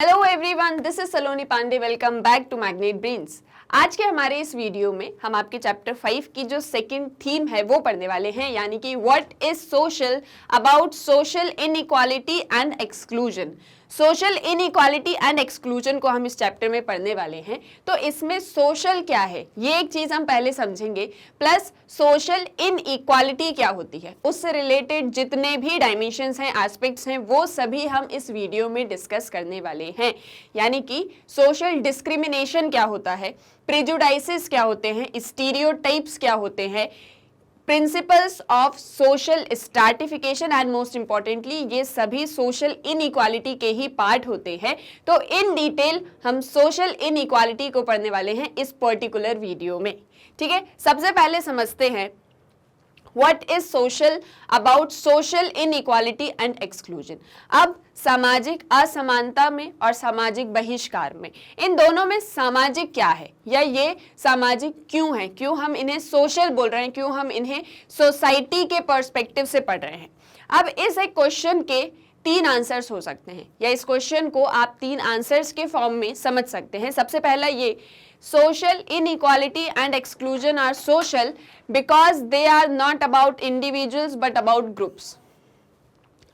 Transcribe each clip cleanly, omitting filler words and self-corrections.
Hello everyone, this is Saloni Pandey. Welcome back to Magnet Brains. आज के हमारे इस वीडियो में हम आपके चैप्टर 5 की जो सेकंड थीम है वो पढ़ने वाले हैं, यानी कि what is social, about social inequality and exclusion. Social inequality and exclusion को हम इस चैप्टर में पढ़ने वाले हैं। तो इसमें सोशल क्या है ये एक चीज हम पहले समझेंगे, प्लस सोशल इनइक्वालिटी क्या होती है, उससे रिलेटेड जितने भी डायमेंशंस हैं, एस्पेक्ट्स हैं, वो सभी हम इस वीडियो में डिस्कस करने वाले हैं। यानी कि सोशल डिस्क्रिमिनेशन क्या होता है, प्रेजुडाइसेस क्या होते हैं, स्टीरियोटाइप्स क्या होते हैं, principles of social stratification and most importantly ये सभी सोशल इनइक्वालिटी के ही पार्ट होते हैं। तो इन डिटेल हम सोशल इनइक्वालिटी को पढ़ने वाले हैं इस पर्टिकुलर वीडियो में। ठीक है, सबसे पहले समझते हैं What is social, about social inequality and exclusion। अब सामाजिक असमानता में और सामाजिक बहिष्कार में, इन दोनों में सामाजिक क्या है या ये सामाजिक क्यों है, क्यों हम इन्हें सोशल बोल रहे हैं, क्यों हम इन्हें सोसाइटी के पर्सपेक्टिव से पढ़ रहे हैं। अब इस एक क्वेश्चन के 3 आंसर्स हो सकते हैं, या इस क्वेश्चन को आप 3 आंसर्स के फॉर्म में समझ सकते हैं। सबसे पहला ये, social inequality and exclusion are social because they are not about individuals but about groups।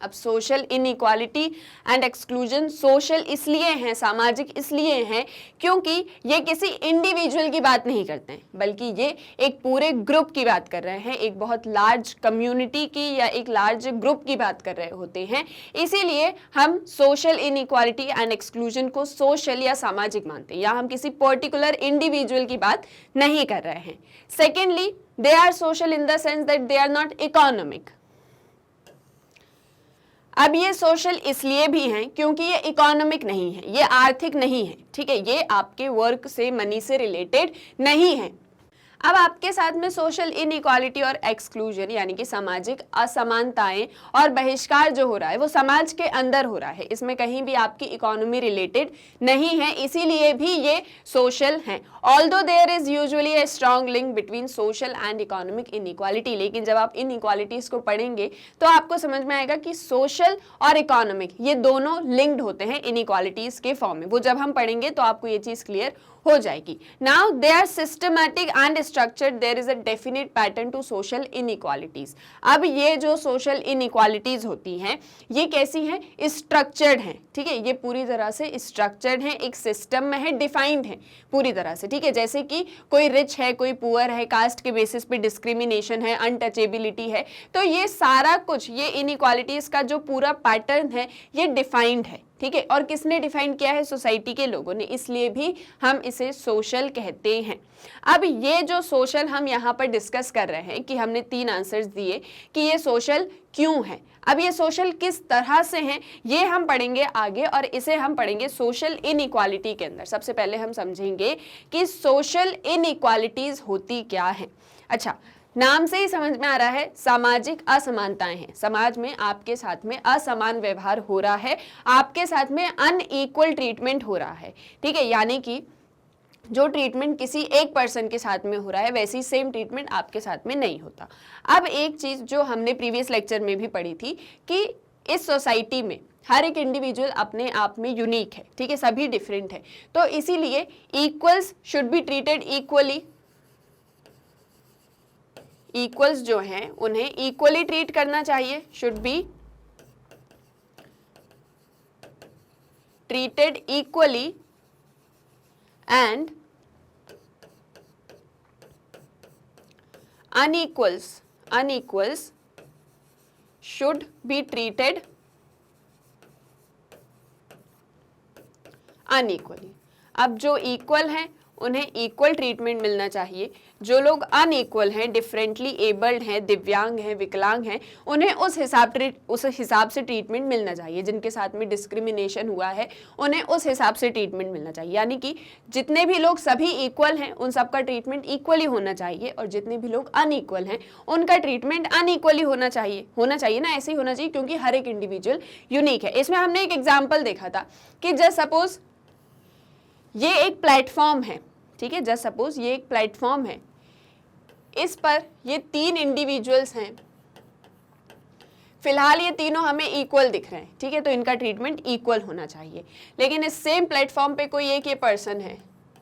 अब social inequality and exclusion social इसलिए हैं, सामाजिक इसलिए हैं क्योंकि ये किसी इंडिविजुअल की बात नहीं करते हैं, बल्कि ये एक पूरे ग्रुप की बात कर रहे हैं, एक बहुत लार्ज कम्युनिटी की या एक लार्ज ग्रुप की बात कर रहे होते हैं। इसीलिए हम सोशल इनइक्वालिटी एंड एक्सक्लूजन को सोशल या सामाजिक मानते हैं, या हम किसी पर्टिकुलर इंडिविजुअल की बात नहीं कर रहे हैं। Secondly, they are social in the sense that they are not economic. अब ये सोशल इसलिए भी हैं क्योंकि ये इकोनॉमिक नहीं है, ये आर्थिक नहीं है। ठीक है, ये आपके वर्क से, मनी से रिलेटेड नहीं है। अब आपके साथ में सोशल इनइक्वालिटी और एक्सक्लूजन यानी कि सामाजिक असमानताएं और बहिष्कार जो हो रहा है वो समाज के अंदर हो रहा है, इसमें कहीं भी आपकी इकोनॉमी रिलेटेड नहीं है, इसीलिए भी ये सोशल हैं। Although there is usually a strong link between social and economic inequality, लेकिन जब आप इनइक्वालिटीज को पढ़ेंगे तो आपको समझ में आएगा कि सोशल और इकोनॉमिक ये दोनों लिंक्ड होते हैं इनइक्वालिटीज के फॉर्म में। वो जब हम पढ़ेंगे तो आपको ये चीज क्लियर हो जाएगी। Now they are systematic and structured, there is a definite pattern to social inequalities. अब ये जो सोशल इनइक्वालिटीज होती हैं ये कैसी हैं, स्ट्रक्चर्ड हैं। ठीक है, ये पूरी तरह से स्ट्रक्चर्ड हैं, एक सिस्टम में है, डिफाइंड है पूरी तरह से। ठीक है, जैसे कि कोई रिच है, कोई पुअर है, कास्ट के बेसिस पे डिस्क्रिमिनेशन है, अनटचेबिलिटी है, तो ये सारा कुछ, ये इनइक्वालिटीज का जो पूरा पैटर्न है ये डिफाइंड है। ठीक है, और किसने डिफाइन किया है, सोसाइटी के लोगों ने, इसलिए भी हम इसे सोशल कहते हैं। अब ये जो सोशल हम यहाँ पर डिस्कस कर रहे हैं कि हमने 3 आंसर्स दिए कि ये सोशल क्यों है। अब ये सोशल किस तरह से हैं ये हम पढ़ेंगे आगे, और इसे हम पढ़ेंगे सोशल इनइक्वालिटी के अंदर। सबसे पहले हम समझेंगे कि सोशल इनइक्वालिटीज होती क्या है। अच्छा, नाम से ही समझ में आ रहा है सामाजिक असमानताएं हैं, समाज में आपके साथ में असमान व्यवहार हो रहा है, आपके साथ में अनइक्वल ट्रीटमेंट हो रहा है। ठीक है, यानी कि जो ट्रीटमेंट किसी एक पर्सन के साथ में हो रहा है वैसी सेम ट्रीटमेंट आपके साथ में नहीं होता। अब एक चीज जो हमने प्रीवियस लेक्चर में भी पढ़ी थी कि इस सोसाइटी में हर एक इंडिविजुअल अपने आप में यूनिक है। ठीक है, सभी डिफरेंट है, तो इसीलिए equals should be treated equally. Equals जो हैं उन्हें इक्वली ट्रीट करना चाहिए, should be treated equally, and unequals should be treated unequally। अब जो इक्वल हैं उन्हें इक्वल ट्रीटमेंट मिलना चाहिए, जो लोग अनइक्वल हैं, डिफरेंटली एबल्ड हैं, दिव्यांग हैं, विकलांग हैं, उन्हें उस हिसाब से ट्रीटमेंट मिलना चाहिए। जिनके साथ में डिस्क्रिमिनेशन हुआ है उन्हें उस हिसाब से ट्रीटमेंट मिलना चाहिए। यानी कि जितने भी लोग सभी इक्वल हैं उन सबका ट्रीटमेंट इक्वली होना चाहिए, और जितने भी लोग अनइक्वल हैं उनका ट्रीटमेंट अनइक्वली होना चाहिए ना, ऐसे ही होना चाहिए, क्योंकि हर एक इंडिविजुअल यूनिक है। इसमें हमने एक एग्जाम्पल देखा था कि जस्ट सपोज ये एक प्लेटफॉर्म है। ठीक है, जस्ट सपोज ये एक प्लेटफॉर्म है, इस पर ये 3 इंडिविजुअल्स हैं, फिलहाल ये तीनों हमें इक्वल दिख रहे हैं, ठीक है, तो इनका ट्रीटमेंट इक्वल होना चाहिए। लेकिन इस सेम प्लेटफॉर्म पे कोई एक ये पर्सन है,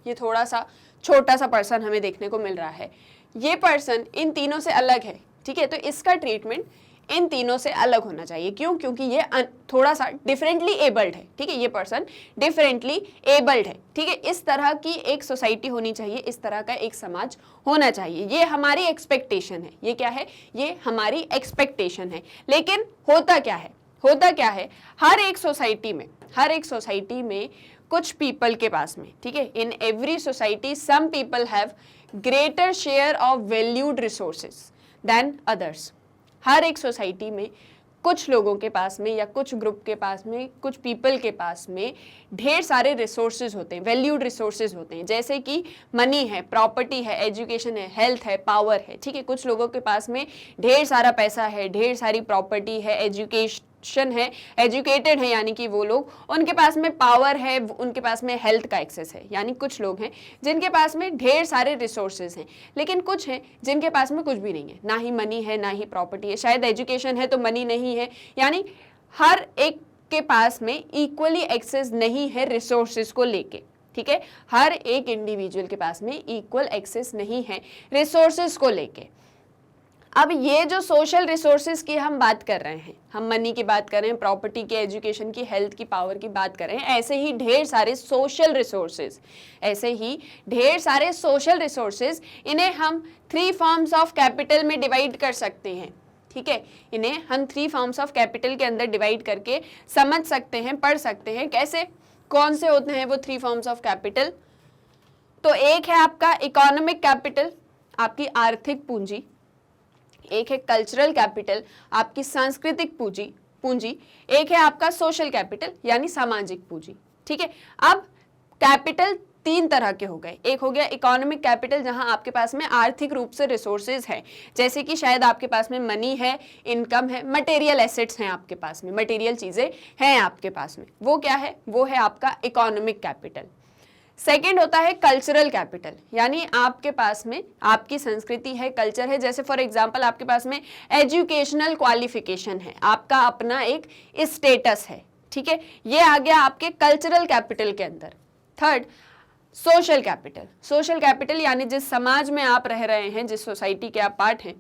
ये थोड़ा सा छोटा सा पर्सन हमें देखने को मिल रहा है, ये पर्सन इन तीनों से अलग है, ठीक है, तो इसका ट्रीटमेंट इन तीनों से अलग होना चाहिए। क्यों? क्योंकि ये थोड़ा सा डिफरेंटली एबल्ड है, ठीक है, ये पर्सन डिफरेंटली एबल्ड है, ठीक है। इस तरह की एक सोसाइटी होनी चाहिए, इस तरह का एक समाज होना चाहिए, ये हमारी एक्सपेक्टेशन है। ये क्या है? ये हमारी एक्सपेक्टेशन है। लेकिन होता क्या है? होता क्या है, हर एक सोसाइटी में कुछ पीपल के पास में, ठीक है, in every society some people have greater share of valued resources than others. हर एक सोसाइटी में कुछ लोगों के पास में या कुछ ग्रुप के पास में, कुछ पीपल के पास में ढेर सारे रिसोर्सेज होते हैं, वैल्यूड रिसोर्सेज होते हैं, जैसे कि मनी है, प्रॉपर्टी है, एजुकेशन है, हेल्थ है, पावर है, ठीक है। कुछ लोगों के पास में ढेर सारा पैसा है, ढेर सारी प्रॉपर्टी है, एजुकेशन है, एजुकेटेड है, यानी कि वो लोग, उनके पास में पावर है, उनके पास में हेल्थ का एक्सेस है, यानी कुछ लोग हैं जिनके पास में ढेर सारे रिसोर्सेज हैं। लेकिन कुछ हैं जिनके पास में कुछ भी नहीं है, ना ही मनी है, ना ही प्रॉपर्टी है, शायद एजुकेशन है तो मनी नहीं है, यानी हर एक के पास में इक्वली एक्सेस नहीं है रिसोर्सेज को लेके, ठीक है। हर एक इंडिविजुअल के पास में इक्वल एक्सेस नहीं है रिसोर्सेज को लेके। अब ये जो सोशल रिसोर्सेज की हम बात कर रहे हैं, हम मनी की बात कर रहे हैं, प्रॉपर्टी की, एजुकेशन की, हेल्थ की, पावर की बात कर रहे हैं, ऐसे ही ढेर सारे सोशल रिसोर्सेज, इन्हें हम 3 फॉर्म्स ऑफ कैपिटल में डिवाइड कर सकते हैं, ठीक है। इन्हें हम 3 फॉर्म्स ऑफ कैपिटल के अंदर डिवाइड करके समझ सकते हैं, पढ़ सकते हैं। कैसे? कौन से होते हैं वो 3 फॉर्म्स ऑफ कैपिटल? तो एक है आपका इकोनॉमिक कैपिटल, आपकी आर्थिक पूंजी, एक है कल्चरल कैपिटल, आपकी सांस्कृतिक पूंजी, एक है आपका सोशल कैपिटल यानी सामाजिक पूंजी, ठीक है। अब कैपिटल 3 तरह के हो गए। एक हो गया इकोनॉमिक कैपिटल, जहां आपके पास में आर्थिक रूप से रिसोर्सेज है, जैसे कि शायद आपके पास में मनी है, इनकम है, मटेरियल एसेट्स हैं आपके पास में, मटेरियल चीजें हैं आपके पास में, वो क्या है? वो है आपका इकोनॉमिक कैपिटल। सेकेंड होता है कल्चरल कैपिटल, यानी आपके पास में आपकी संस्कृति है, कल्चर है, जैसे फॉर एग्जांपल आपके पास में एजुकेशनल क्वालिफिकेशन है, आपका अपना एक स्टेटस है, ठीक है, ये आ गया आपके कल्चरल कैपिटल के अंदर। थर्ड सोशल कैपिटल यानी जिस समाज में आप रह रहे हैं, जिस सोसाइटी के आप पार्ट हैं,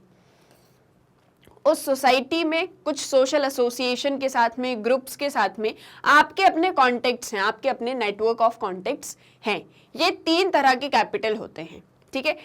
उस सोसाइटी में कुछ सोशल एसोसिएशन के साथ में, ग्रुप्स के साथ में आपके अपने कॉन्टेक्ट्स हैं, आपके अपने नेटवर्क ऑफ कॉन्टेक्ट्स हैं। ये 3 तरह के कैपिटल होते हैं, ठीक है।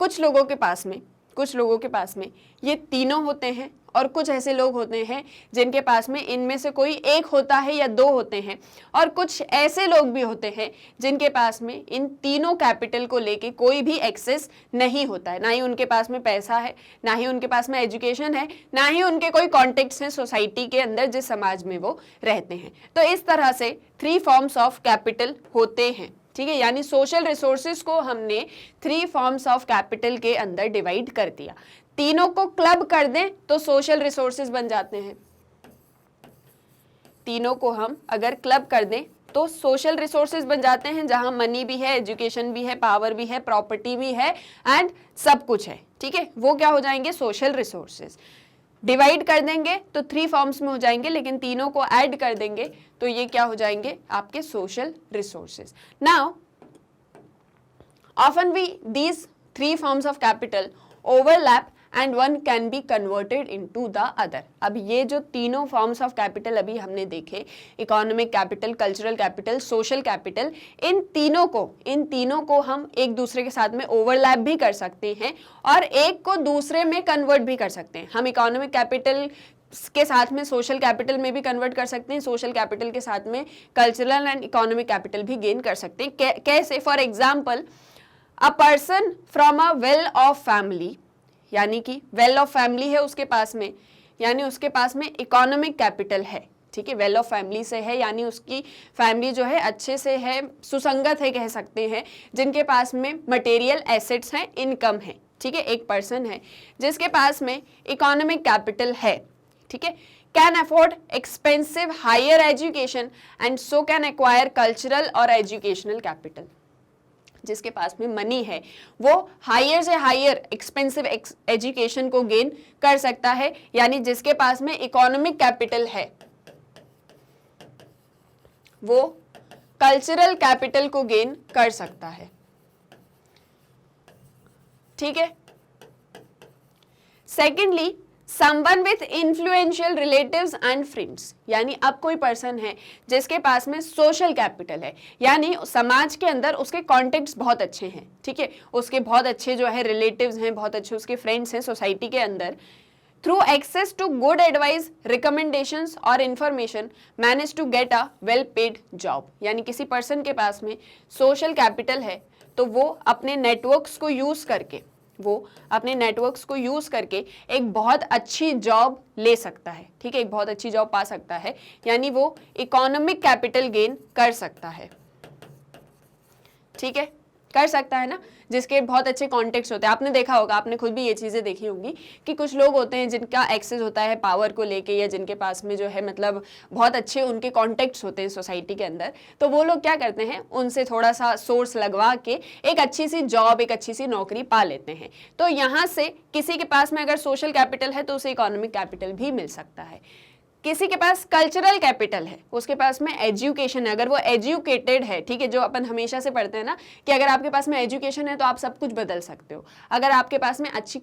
कुछ लोगों के पास में ये तीनों होते हैं, और कुछ ऐसे लोग होते हैं जिनके पास में इनमें से कोई एक होता है या 2 होते हैं, और कुछ ऐसे लोग भी होते हैं जिनके पास में इन तीनों कैपिटल को लेके कोई भी एक्सेस नहीं होता है, ना ही उनके पास में पैसा है, ना ही उनके पास में एजुकेशन है, ना ही उनके कोई कॉन्टेक्ट्स हैं सोसाइटी के अंदर जिस समाज में वो रहते हैं। तो इस तरह से 3 फॉर्म्स ऑफ कैपिटल होते हैं, ठीक है, यानी सोशल रिसोर्सेज को हमने 3 फॉर्म्स ऑफ कैपिटल के अंदर डिवाइड कर दिया। तीनों को क्लब कर दें तो सोशल रिसोर्सेज बन जाते हैं। तीनों को हम अगर क्लब कर दें तो सोशल रिसोर्सेज बन जाते हैं, जहां मनी भी है, एजुकेशन भी है, पावर भी है, प्रॉपर्टी भी है, एंड सब कुछ है, ठीक है, वो क्या हो जाएंगे? Social resources. डिवाइड कर देंगे तो 3 फॉर्म्स में हो जाएंगे, लेकिन तीनों को ऐड कर देंगे तो ये क्या हो जाएंगे? आपके social resources. Now often these 3 forms of capital overlap and one can be converted into the other। अब ये जो तीनों फॉर्म्स ऑफ कैपिटल अभी हमने देखे, economic capital, cultural capital, social capital, इन तीनों को हम एक दूसरे के साथ में ओवरलैप भी कर सकते हैं और एक को दूसरे में कन्वर्ट भी कर सकते हैं। हम इकोनॉमिक कैपिटल के साथ में सोशल कैपिटल में भी कन्वर्ट कर सकते हैं, सोशल कैपिटल के साथ में कल्चरल एंड इकोनॉमिक कैपिटल भी गेन कर सकते हैं। कैसे? For example, a person from a well of family, यानी कि वेल ऑफ फैमिली है उसके पास में, यानी उसके पास में इकोनॉमिक कैपिटल है, ठीक है, वेल ऑफ फैमिली से है, यानी उसकी फैमिली जो है अच्छे से है, सुसंगत है कह सकते हैं, जिनके पास में मटेरियल एसेट्स हैं, इनकम है, ठीक है। एक पर्सन है जिसके पास में इकोनॉमिक कैपिटल है, ठीक है, can afford expensive higher education and so can acquire cultural और एजुकेशनल कैपिटल। जिसके पास में मनी है वो हायर से हायर एक्सपेंसिव एजुकेशन को गेन कर सकता है, यानी जिसके पास में इकोनॉमिक कैपिटल है वो कल्चरल कैपिटल को गेन कर सकता है। ठीक है। Secondly, someone with influential relatives and friends, यानी अब कोई पर्सन है जिसके पास में सोशल कैपिटल है, यानी समाज के अंदर उसके कॉन्टेक्ट्स बहुत अच्छे हैं। ठीक है, उसके बहुत अच्छे जो है रिलेटिव्स हैं, बहुत अच्छे उसके फ्रेंड्स हैं सोसाइटी के अंदर। Through access to good advice, recommendations और information manage to get a well paid job, यानी किसी पर्सन के पास में सोशल कैपिटल है तो वो अपने नेटवर्क्स को यूज करके एक बहुत अच्छी जॉब ले सकता है। ठीक है, एक बहुत अच्छी जॉब पा सकता है, यानी वो इकोनॉमिक कैपिटल गेन कर सकता है। ठीक है, कर सकता है ना, जिसके बहुत अच्छे कॉन्टेक्ट्स होते हैं। आपने देखा होगा, आपने खुद भी ये चीज़ें देखी होंगी कि कुछ लोग होते हैं जिनका एक्सेस होता है पावर को लेके, या जिनके पास में जो है मतलब बहुत अच्छे उनके कॉन्टेक्ट्स होते हैं सोसाइटी के अंदर, तो वो लोग क्या करते हैं, उनसे थोड़ा सा सोर्स लगवा के एक अच्छी सी जॉब, एक अच्छी सी नौकरी पा लेते हैं। तो यहाँ से किसी के पास में अगर सोशल कैपिटल है तो उसे इकोनॉमिक कैपिटल भी मिल सकता है। किसी के पास कल्चरल कैपिटल है, उसके पास में एजुकेशन है, अगर वो एजुकेटेड है, ठीक है, जो अपन हमेशा से पढ़ते हैं ना कि अगर आपके पास में एजुकेशन है तो आप सब कुछ बदल सकते हो। अगर आपके पास में अच्छी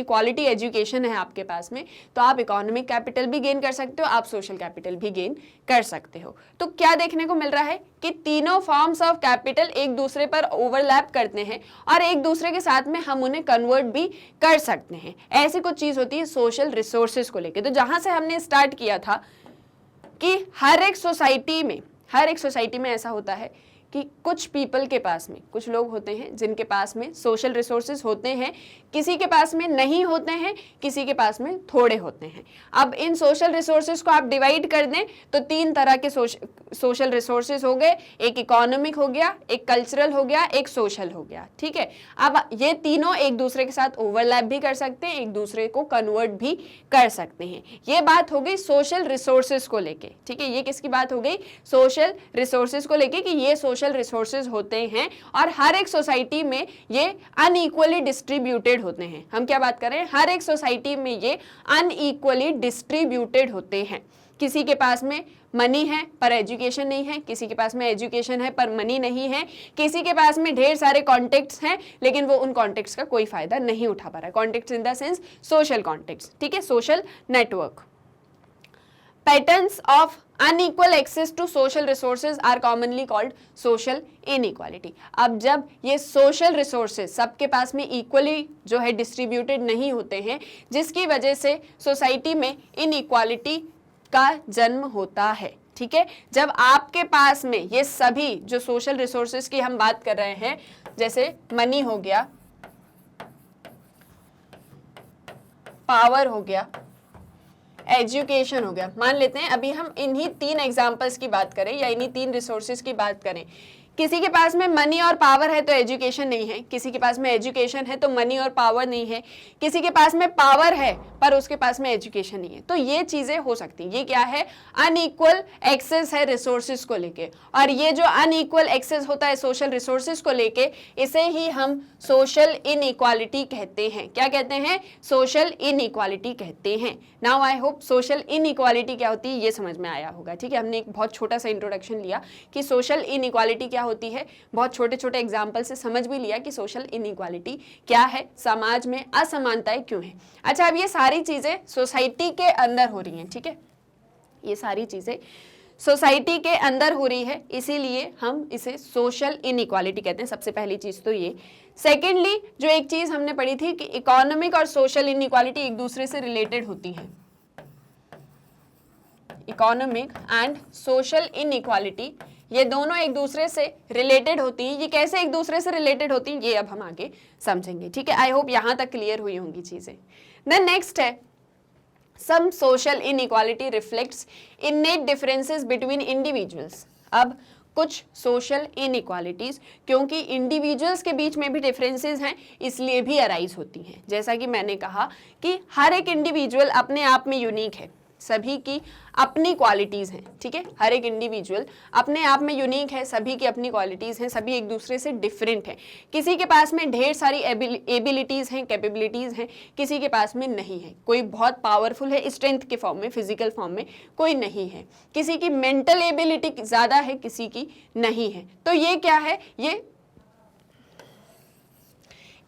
क्वालिटी एजुकेशन है आपके पास में, तो आप इकोनॉमिक कैपिटल भी गेन कर सकते हो, आप सोशल कैपिटल भी गेन कर सकते हो। तो क्या देखने को मिल रहा है कि तीनों फॉर्म्स ऑफ कैपिटल एक दूसरे पर ओवरलैप करते हैं और एक दूसरे के साथ में हम उन्हें कन्वर्ट भी कर सकते हैं। ऐसी कुछ चीज होती है सोशल रिसोर्सेज को लेकर। तो जहां से हमने स्टार्ट किया था कि हर एक सोसाइटी में ऐसा होता है कि कुछ पीपल के पास में, कुछ लोग होते हैं जिनके पास में सोशल रिसोर्सेज होते हैं, किसी के पास में नहीं होते हैं, किसी के पास में थोड़े होते हैं। अब इन सोशल रिसोर्सेज को आप डिवाइड कर दें तो तीन तरह के सोशल रिसोर्सेज हो गए, एक इकोनॉमिक हो गया, एक कल्चरल हो गया, एक सोशल हो गया। ठीक है, अब ये तीनों एक दूसरे के साथ ओवरलैप भी कर सकते हैं, एक दूसरे को कन्वर्ट भी कर सकते हैं। ये बात हो गई सोशल रिसोर्सेज को लेके। ठीक है, ये किसकी बात हो गई, सोशल रिसोर्सेज को लेके, कि ये सोशल रिसोर्सेज होते हैं और हर एक सोसाइटी में ये अनइक्वली डिस्ट्रीब्यूटेड होते हैं। हम क्या बात कर रहे हैं, हर एक सोसाइटी में ये अनइक्वली डिस्ट्रीब्यूटेड होते हैं। किसी के पास में मनी है पर एजुकेशन नहीं है, किसी के पास में एजुकेशन है पर मनी नहीं है, किसी के पास में ढेर सारे कॉन्टेक्ट्स हैं लेकिन वो उन कॉन्टेक्ट्स का कोई फायदा नहीं उठा पा रहा है। Contacts in the sense social contacts. ठीक है, social network. Patterns of unequal access to social resources are commonly called social inequality। अब जब ये social resources सबके पास में equally जो है distributed नहीं होते हैं, जिसकी वजह से society में inequality का जन्म होता है। ठीक है, जब आपके पास में ये सभी जो सोशल रिसोर्सेज की हम बात कर रहे हैं, जैसे मनी हो गया, पावर हो गया, एजुकेशन हो गया, मान लेते हैं अभी हम इन्हीं तीन एग्जांपल्स की बात करें या इन्हीं तीन रिसोर्सेज की बात करें। किसी के पास में मनी और पावर है तो एजुकेशन नहीं है, किसी के पास में एजुकेशन है तो मनी और पावर नहीं है, किसी के पास में पावर है पर उसके पास में एजुकेशन नहीं है। तो ये चीजें हो सकती हैं। ये क्या है, अनइक्वल एक्सेस है रिसोर्सेज को लेके, और ये जो अनइक्वल एक्सेस होता है सोशल रिसोर्सेज को लेके, इसे ही हम सोशल इनइक्वालिटी कहते हैं। क्या कहते हैं, सोशल इनइक्वालिटी कहते हैं। Now I hope social inequality क्या होती है ये समझ में आया होगा। ठीक है, हमने एक बहुत छोटा सा इंट्रोडक्शन लिया कि सोशल इनइक्वालिटी क्या होती है, बहुत छोटे छोटे एग्जाम्पल से समझ भी लिया कि सोशल इनइक्वालिटी क्या है, समाज में असमानताएं क्यों है। अच्छा, अब ये सारी चीजें सोसाइटी के अंदर हो रही हैं। ठीक है, ये सारी चीजें सोसाइटी के अंदर हो रही है, इसीलिए हम इसे सोशल इनइक्वालिटी कहते हैं। सबसे पहली चीज तो ये। सेकेंडली, जो एक चीज हमने पढ़ी थी कि इकोनॉमिक और सोशल इनइक्वालिटी एक दूसरे से रिलेटेड होती है। इकोनॉमिक एंड सोशल इनइक्वालिटी ये दोनों एक दूसरे से रिलेटेड होती हैं। ये कैसे एक दूसरे से रिलेटेड होती हैं ये अब हम आगे समझेंगे। ठीक है, आई होप यहां तक क्लियर हुई होंगी चीजें। देन नेक्स्ट है, some social inequality reflects innate differences between individuals. अब कुछ सोशल इनइक्वालिटीज क्योंकि इंडिविजुअल्स के बीच में भी डिफरेंसेस हैं इसलिए भी अराइज होती हैं। जैसा कि मैंने कहा कि हर एक इंडिविजुअल अपने आप में यूनिक है, सभी की अपनी क्वालिटीज़ हैं, ठीक है। हर एक इंडिविजुअल अपने आप में यूनिक है, सभी की अपनी क्वालिटीज़ हैं, सभी एक दूसरे से डिफरेंट हैं। किसी के पास में ढेर सारी एबिलिटीज़ हैं, कैपेबिलिटीज़ हैं, किसी के पास में नहीं है। कोई बहुत पावरफुल है स्ट्रेंथ के फॉर्म में, फिजिकल फॉर्म में, कोई नहीं है। किसी की मेंटल एबिलिटी ज़्यादा है, किसी की नहीं है। तो ये क्या है, ये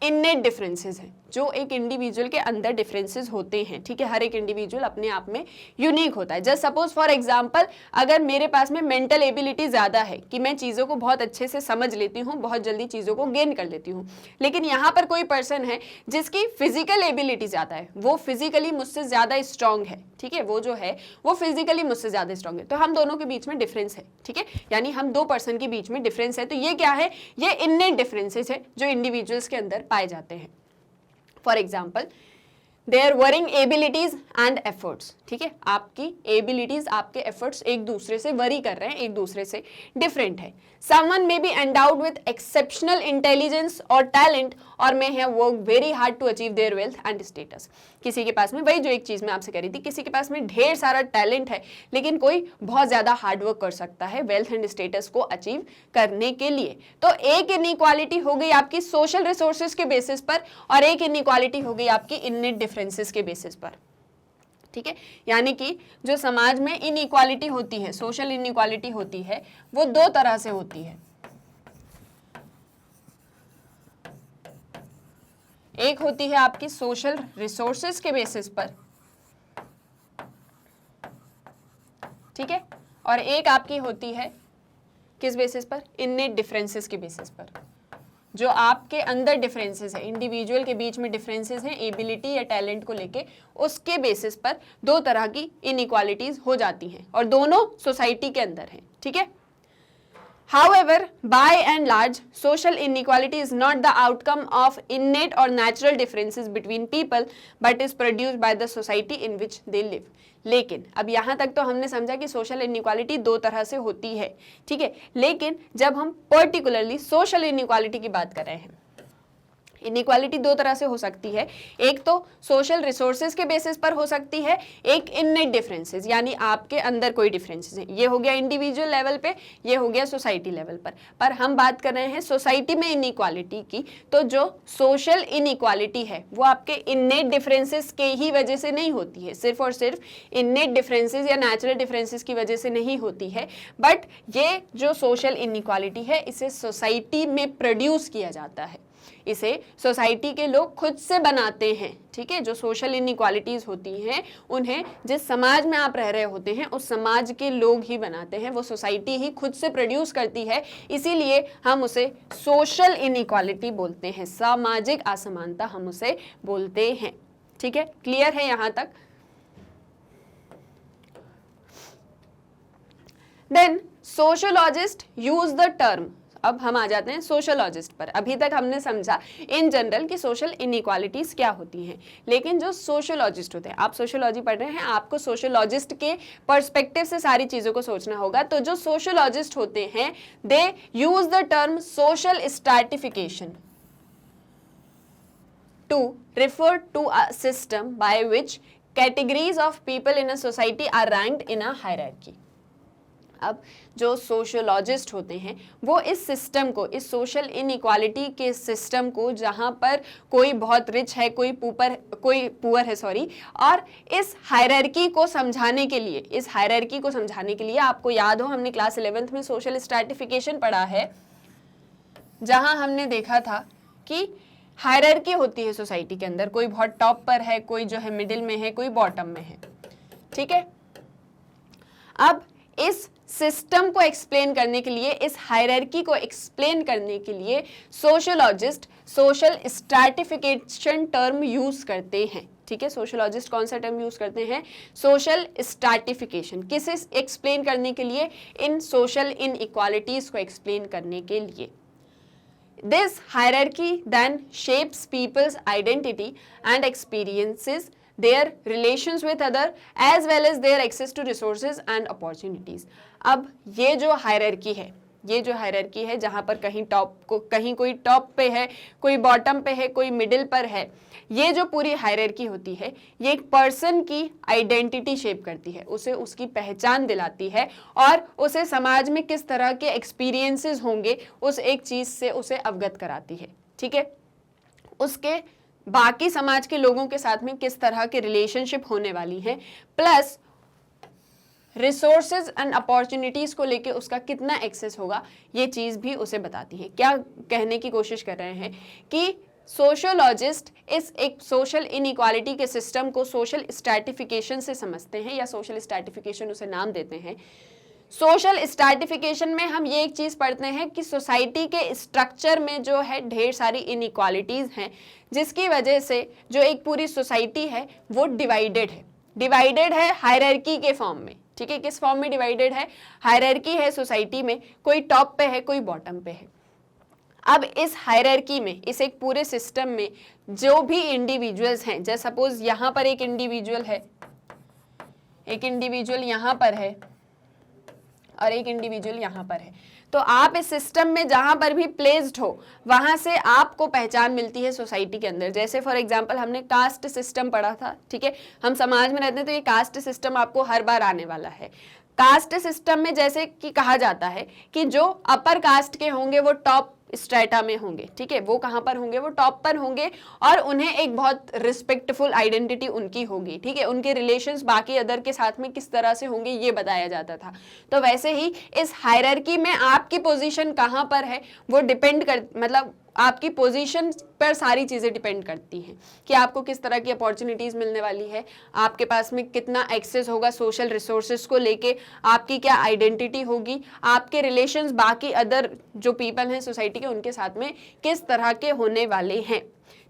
इननेट डिफरेंसेस हैं, जो एक इंडिविजुअल के अंदर डिफरेंसेस होते हैं, ठीक है। हर एक इंडिविजुअल अपने आप में यूनिक होता है। जस्ट सपोज फॉर एग्जांपल, अगर मेरे पास में मेंटल एबिलिटी ज़्यादा है कि मैं चीज़ों को बहुत अच्छे से समझ लेती हूँ, बहुत जल्दी चीज़ों को गेन कर लेती हूँ, लेकिन यहाँ पर कोई पर्सन है जिसकी फिजिकल एबिलिटी ज़्यादा है, वो फिजिकली मुझसे ज़्यादा स्ट्रांग है, ठीक है, वो जो है वो फिजिकली मुझसे ज़्यादा स्ट्रांग है, तो हम दोनों के बीच में डिफरेंस है, ठीक है, यानी हम दो पर्सन के बीच में डिफरेंस है। तो ये क्या है, ये इननेट डिफरेंसेस है जो इंडिविजुअल्स के अंदर पाए जाते हैं। For example, there varying abilities and efforts, ठीक है, आपकी एबिलिटीज, आपके एफर्ट्स एक दूसरे से वरी कर रहे हैं, एक दूसरे से डिफरेंट है। Someone may be endowed with exceptional intelligence और टैलेंट और may have work very hard to achieve their wealth and status. किसी के पास में, वही जो एक चीज मैं आपसे कह रही थी, किसी के पास में ढेर सारा टैलेंट है, लेकिन कोई बहुत ज्यादा हार्ड वर्क कर सकता है वेल्थ एंड स्टेटस को अचीव करने के लिए। तो एक इनइक्वालिटी हो गई आपकी सोशल रिसोर्सेज के बेसिस पर, और एक इनइक्वालिटी हो गई आपकी इननेट डिफरेंसेस के बेसिस पर, ठीक है। यानी कि जो समाज में इनइक्वालिटी होती है, सोशल इनइक्वालिटी होती है, वो दो तरह से होती है। एक होती है आपकी सोशल रिसोर्सेज के बेसिस पर, ठीक है, और एक आपकी होती है किस बेसिस पर, इननेट डिफरेंसेस के बेसिस पर। जो आपके अंदर डिफरेंसेस है, इंडिविजुअल के बीच में डिफरेंसेस हैं एबिलिटी या टैलेंट को लेके, उसके बेसिस पर दो तरह की इनइक्वालिटीज हो जाती हैं, और दोनों सोसाइटी के अंदर हैं, ठीक है। However, by and large, social inequality is not the outcome of innate or natural differences between people, but is produced by the society in which they live. लेकिन अब यहाँ तक तो हमने समझा कि सोशल इनइक्वालिटी दो तरह से होती है, ठीक है, लेकिन जब हम पर्टिकुलरली सोशल इनइक्वालिटी की बात कर रहे हैं, इनइक्वालिटी दो तरह से हो सकती है। एक तो सोशल रिसोर्सेज के बेसिस पर हो सकती है, एक इननेट डिफरेंसेस, यानी आपके अंदर कोई डिफरेंसेस है। ये हो गया इंडिविजुअल लेवल पे, ये हो गया सोसाइटी लेवल पर हम बात कर रहे हैं सोसाइटी में इनइक्वालिटी की। तो जो सोशल इनइक्वालिटी है वो आपके इननेट डिफरेंसेस के ही वजह से नहीं होती है, सिर्फ और सिर्फ इननेट डिफरेंसेस या नेचुरल डिफरेंसेस की वजह से नहीं होती है, बट ये जो सोशल इनइक्वालिटी है इसे सोसाइटी में प्रोड्यूस किया जाता है, इसे सोसाइटी के लोग खुद से बनाते हैं, ठीक है। जो सोशल इनइक्वालिटीज होती हैं उन्हें जिस समाज में आप रह रहे होते हैं उस समाज के लोग ही बनाते हैं, वो सोसाइटी ही खुद से प्रोड्यूस करती है, इसीलिए हम उसे सोशल इनइक्वालिटी बोलते हैं, सामाजिक असमानता हम उसे बोलते हैं, ठीक है। क्लियर है यहाँ तक? Then sociologist use the term, अब हम आ जाते हैं सोशोलॉजिस्ट पर। अभी तक हमने समझा इन जनरल कि सोशल इनइक्वालिटीज क्या होती हैं, लेकिन जो सोशियोलॉजिस्ट होते हैं, आप सोशियोलॉजी पढ़ रहे हैं, आपको सोशियोलॉजिस्ट के पर्सपेक्टिव से सारी चीज़ों को सोचना होगा। तो जो सोशियोलॉजिस्ट होते हैं they use the term social stratification to refer to a system by which categories of people in a society are ranked in a hierarchy. अब जो सोशियोलॉजिस्ट होते हैं वो इस सिस्टम को, इस सोशल इनइक्वालिटी के सिस्टम को, जहाँ पर कोई बहुत रिच है, कोई पुअर है सॉरी, और इस हायरार्की को समझाने के लिए, इस हायरार्की को समझाने के लिए, आपको याद हो हमने क्लास 11th में सोशल स्ट्रैटिफिकेशन पढ़ा है, जहाँ हमने देखा था कि हायरार्की होती है सोसाइटी के अंदर, कोई बहुत टॉप पर है, कोई जो है मिडिल में है, कोई बॉटम में है, ठीक है। अब इस सिस्टम को एक्सप्लेन करने के लिए, इस हायरार्की को एक्सप्लेन करने के लिए sociologist social stratification term use करते हैं, ठीक है। सोशियोलॉजिस्ट कौन सा टर्म यूज करते हैं? Social stratification. किसे एक्सप्लेन करने के लिए? इन सोशल इनइक्वालिटीज को एक्सप्लेन करने के लिए। This hierarchy then shapes people's identity and experiences, their relations with other, as well as their access to resources and opportunities. अब ये जो हायरार्की है ये जो हायरार्की है, जहाँ पर कहीं कोई टॉप पे है, कोई बॉटम पे है, कोई मिडिल पर है, ये जो पूरी हायरार्की होती है ये एक पर्सन की आइडेंटिटी शेप करती है, उसे उसकी पहचान दिलाती है और उसे समाज में किस तरह के एक्सपीरियंसेस होंगे उस एक चीज से उसे अवगत कराती है। ठीक है, उसके बाकी समाज के लोगों के साथ में किस तरह के रिलेशनशिप होने वाली हैं, प्लस रिसोर्सेज एंड अपॉर्चुनिटीज को लेके उसका कितना एक्सेस होगा, ये चीज भी उसे बताती है। क्या कहने की कोशिश कर रहे हैं कि सोशियोलॉजिस्ट इस एक सोशल इनइक्वालिटी के सिस्टम को सोशल स्ट्रैटिफिकेशन से समझते हैं, या सोशल स्ट्रैटिफिकेशन उसे नाम देते हैं। सोशल स्ट्रैटिफिकेशन में हम ये एक चीज पढ़ते हैं कि सोसाइटी के स्ट्रक्चर में जो है ढेर सारी इनइक्वालिटीज हैं, जिसकी वजह से जो एक पूरी सोसाइटी है वो डिवाइडेड है हायरार्की के फॉर्म में। ठीक है, किस फॉर्म में डिवाइडेड है? हायरार्की है सोसाइटी में, कोई टॉप पे है, कोई बॉटम पे है। अब इस हायरार्की में, इस एक पूरे सिस्टम में जो भी इंडिविजुअल्स हैं, जैसे सपोज यहाँ पर एक इंडिविजुअल है, एक इंडिविजुअल यहाँ पर है और एक इंडिविजुअल यहाँ पर है, तो आप इस सिस्टम में जहां पर भी प्लेस्ड हो वहां से आपको पहचान मिलती है सोसाइटी के अंदर। जैसे फॉर एग्जांपल हमने कास्ट सिस्टम पढ़ा था। ठीक है, हम समाज में रहते हैं तो ये कास्ट सिस्टम आपको हर बार आने वाला है। कास्ट सिस्टम में जैसे कि कहा जाता है कि जो अपर कास्ट के होंगे वो टॉप स्ट्रेटा में होंगे। ठीक है, वो कहाँ पर होंगे? वो टॉप पर होंगे और उन्हें एक बहुत रिस्पेक्टफुल आइडेंटिटी उनकी होगी। ठीक है, उनके रिलेशंस बाकी अदर के साथ में किस तरह से होंगे ये बताया जाता था। तो वैसे ही इस हायरार्की में आपकी पोजीशन कहाँ पर है वो डिपेंड कर, मतलब आपकी पोजीशन पर सारी चीज़ें डिपेंड करती हैं कि आपको किस तरह की अपॉर्चुनिटीज़ मिलने वाली है, आपके पास में कितना एक्सेस होगा सोशल रिसोर्सेज को लेके, आपकी क्या आइडेंटिटी होगी, आपके रिलेशंस बाकी अदर जो पीपल हैं सोसाइटी के उनके साथ में किस तरह के होने वाले हैं।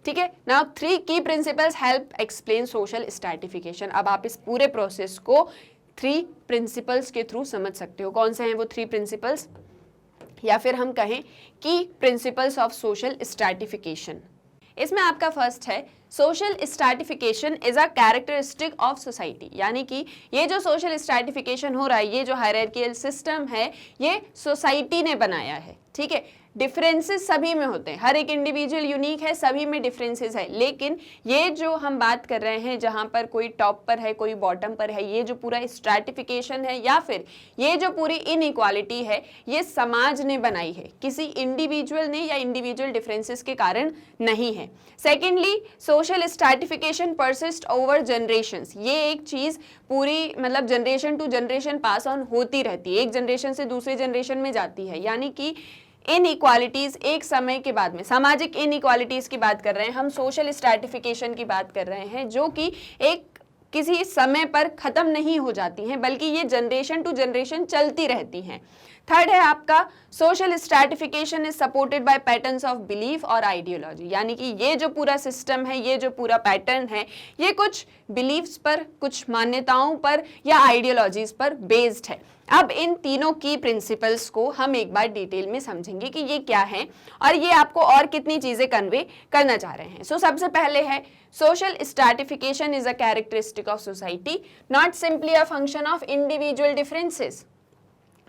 ठीक है, नाउ 3 की principles help explain social stratification. अब आप इस पूरे प्रोसेस को 3 प्रिंसिपल्स के थ्रू समझ सकते हो। कौन से हैं वो 3 प्रिंसिपल्स, या फिर हम कहें कि प्रिंसिपल्स ऑफ सोशल स्ट्रैटिफिकेशन। इसमें आपका फर्स्ट है social stratification is a characteristic of society, यानी कि ये जो सोशल स्ट्रैटिफिकेशन हो रहा है, ये जो हायरार्किकल सिस्टम है, ये सोसाइटी ने बनाया है। ठीक है, डिफरेंसेस सभी में होते हैं, हर एक इंडिविजुअल यूनिक है, सभी में डिफरेंसेस है, लेकिन ये जो हम बात कर रहे हैं जहाँ पर कोई टॉप पर है, कोई बॉटम पर है, ये जो पूरा स्ट्रैटिफिकेशन है या फिर ये जो पूरी इनइक्वालिटी है, ये समाज ने बनाई है, किसी इंडिविजुअल ने या इंडिविजुअल डिफरेंसेस के कारण नहीं है। Secondly, social stratification persist over generations. ये एक चीज पूरी मतलब generation to generation pass on होती रहती है, एक जनरेशन से दूसरे जनरेशन में जाती है, यानी कि इनइक्वालिटीज एक समय के बाद में, सामाजिक इनइक्वालिटीज की बात कर रहे हैं हम, सोशल स्ट्रैटिफिकेशन की बात कर रहे हैं, जो कि एक किसी समय पर खत्म नहीं हो जाती हैं, बल्कि ये जनरेशन टू जनरेशन चलती रहती हैं। थर्ड है आपका social stratification is supported by patterns of belief और आइडियोलॉजी, यानी कि ये जो पूरा सिस्टम है, ये जो पूरा पैटर्न है, ये कुछ बिलीफ्स पर, कुछ मान्यताओं पर या आइडियोलॉजीज पर बेस्ड है। अब इन तीनों की प्रिंसिपल्स को हम एक बार डिटेल में समझेंगे कि ये क्या है और ये आपको और कितनी चीजें कन्वे करना चाह रहे हैं। सबसे पहले है social stratification is a characteristic of society, not simply a function of individual differences.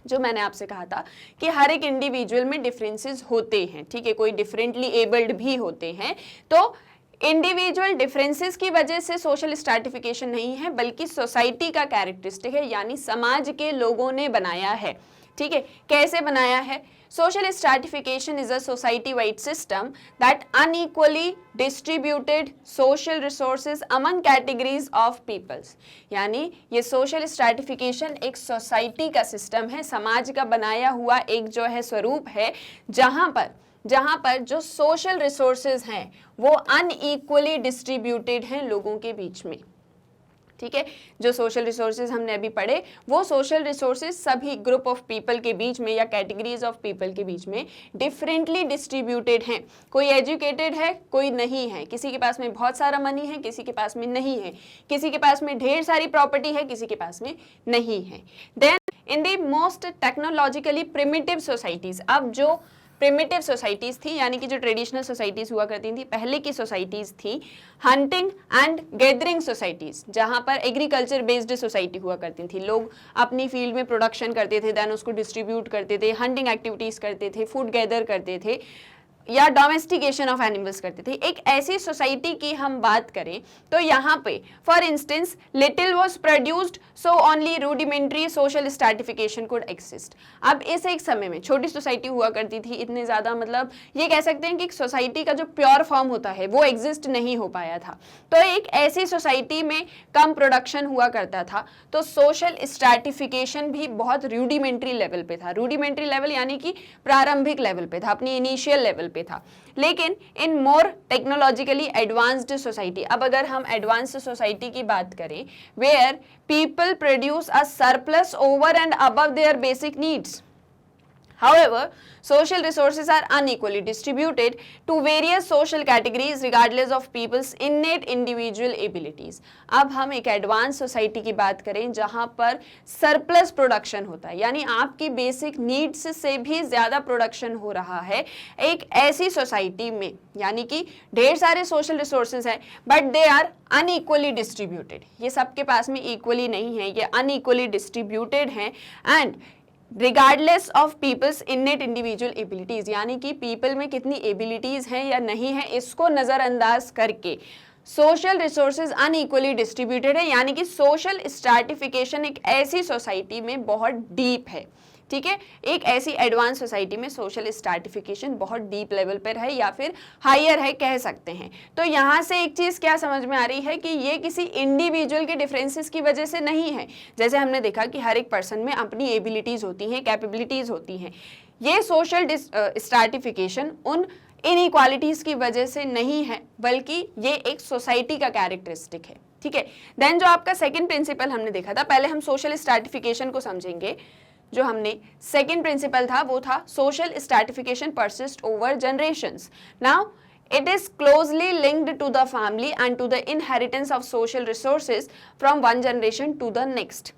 जो मैंने आपसे कहा था कि हर एक इंडिविजुअल में डिफरेंसेस होते हैं। ठीक है, कोई डिफरेंटली एबल्ड भी होते हैं, तो इंडिविजुअल डिफरेंसेस की वजह से सोशल स्ट्रैटिफिकेशन नहीं है, बल्कि सोसाइटी का कैरेक्टरिस्टिक है, यानी समाज के लोगों ने बनाया है। ठीक है, कैसे बनाया है? Social stratification is a society wide system that unequally distributed social resources among categories of peoples, यानी ये सोशल स्ट्रैटिफिकेशन एक सोसाइटी का सिस्टम है, समाज का बनाया हुआ एक जो है स्वरूप है, जहां पर जो सोशल रिसोर्सेज हैं वो अनइक्वली डिस्ट्रीब्यूटेड हैं लोगों के बीच में। ठीक है, जो सोशल रिसोर्सेज हमने अभी पढ़े, वो सोशल रिसोर्सेज सभी ग्रुप ऑफ पीपल के बीच में या कैटेगरीज ऑफ पीपल के बीच में डिफरेंटली डिस्ट्रीब्यूटेड हैं। कोई एजुकेटेड है, कोई नहीं है, किसी के पास में बहुत सारा मनी है, किसी के पास में नहीं है, किसी के पास में ढेर सारी प्रॉपर्टी है, किसी के पास में नहीं है। Then in the most technologically primitive societies, अब जो प्रिमिटिव सोसाइटीज थी, यानी कि जो ट्रेडिशनल सोसाइटीज हुआ करती थी, पहले की सोसाइटीज थी हंटिंग एंड गैदरिंग सोसाइटीज, जहां पर एग्रीकल्चर बेस्ड सोसाइटी हुआ करती थी। लोग अपनी फील्ड में प्रोडक्शन करते थे, देन उसको डिस्ट्रीब्यूट करते थे, हंटिंग एक्टिविटीज करते थे, फूड गैदर करते थे, या डोमेस्टिकेशन ऑफ एनिमल्स करते थे। एक ऐसी सोसाइटी की हम बात करें तो यहाँ पे for instance little was produced so only rudimentary social stratification could exist. अब इस एक समय में छोटी सोसाइटी हुआ करती थी, इतने ज़्यादा मतलब ये कह सकते हैं कि सोसाइटी का जो प्योर फॉर्म होता है वो एग्जिस्ट नहीं हो पाया था। तो एक ऐसी सोसाइटी में कम प्रोडक्शन हुआ करता था, तो सोशल स्ट्रैटिफिकेशन भी बहुत रूडिमेंट्री लेवल पे था। रूडिमेंट्री लेवल यानी कि प्रारंभिक लेवल पे था, अपनी इनिशियल लेवल पे था। लेकिन in more technologically advanced society, अब अगर हम एडवांस्ड सोसाइटी की बात करें, where people produce a surplus over and above their basic needs, however social resources are unequally distributed to various social categories regardless of people's innate individual abilities। अब हम एक advance society की बात करें जहां पर सरप्लस प्रोडक्शन होता है, यानी आपकी बेसिक नीड्स से भी ज्यादा प्रोडक्शन हो रहा है, एक ऐसी सोसाइटी में, यानी कि ढेर सारे सोशल रिसोर्सेज हैं but they are unequally distributed, ये सबके पास में इक्वली नहीं है, ये अनइक्वली डिस्ट्रीब्यूटेड हैं, and regardless of people's innate individual abilities, यानी कि पीपल में कितनी एबिलिटीज हैं या नहीं है इसको नज़रअंदाज करके सोशल रिसोर्सेज अनइक्वली डिस्ट्रीब्यूटेड है, यानी कि सोशल स्ट्रैटिफिकेशन एक ऐसी सोसाइटी में बहुत डीप है। ठीक है, एक ऐसी एडवांस सोसाइटी में सोशल स्ट्रैटिफिकेशन बहुत डीप लेवल पर है या फिर हायर है कह सकते हैं। तो यहाँ से एक चीज़ क्या समझ में आ रही है कि ये किसी इंडिविजुअल के डिफरेंसेस की वजह से नहीं है। जैसे हमने देखा कि हर एक पर्सन में अपनी एबिलिटीज़ होती हैं, कैपेबिलिटीज़ होती हैं। ये सोशल स्ट्रैटिफिकेशन उन इनइक्वालिटीज़ की वजह से नहीं है, बल्कि ये एक सोसाइटी का कैरेक्टरिस्टिक है। ठीक है, देन जो आपका सेकेंड प्रिंसिपल हमने देखा था, पहले हम सोशल स्ट्रैटिफिकेशन को समझेंगे। जो हमने सेकेंड प्रिंसिपल था वो था social stratification persist over generations. Now it is closely linked to the family and to the inheritance of social resources from one generation to the next।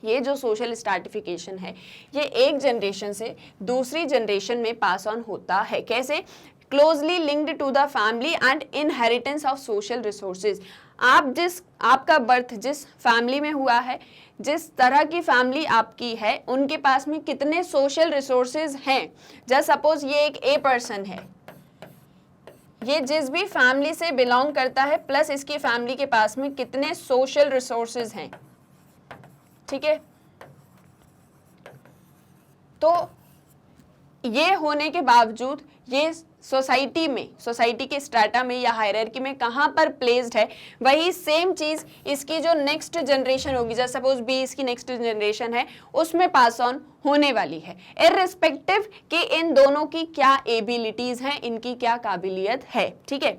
ये जो सोशल स्ट्रैटिफिकेशन है ये एक जनरेशन से दूसरी जनरेशन में पास ऑन होता है। कैसे? Closely linked to the family and inheritance of social resources. आपका बर्थ जिस फैमिली में हुआ है, जिस तरह की फैमिली आपकी है, उनके पास में कितने सोशल रिसोर्सेज हैं। जस्ट सपोज ये एक ए पर्सन है, ये जिस भी फैमिली से बिलोंग करता है प्लस इसकी फैमिली के पास में कितने सोशल रिसोर्सेज हैं। ठीक है, तो ये होने के बावजूद ये सोसाइटी में, सोसाइटी के स्ट्रैटा में या हायरार्की में कहाँ पर प्लेस्ड है, वही सेम चीज़ इसकी जो नेक्स्ट जनरेशन होगी, जैसे सपोज बी इसकी नेक्स्ट जनरेशन है, उसमें पास ऑन होने वाली है, इर्रिस्पेक्टिव कि इन दोनों की क्या एबिलिटीज़ हैं, इनकी क्या काबिलियत है। ठीक है,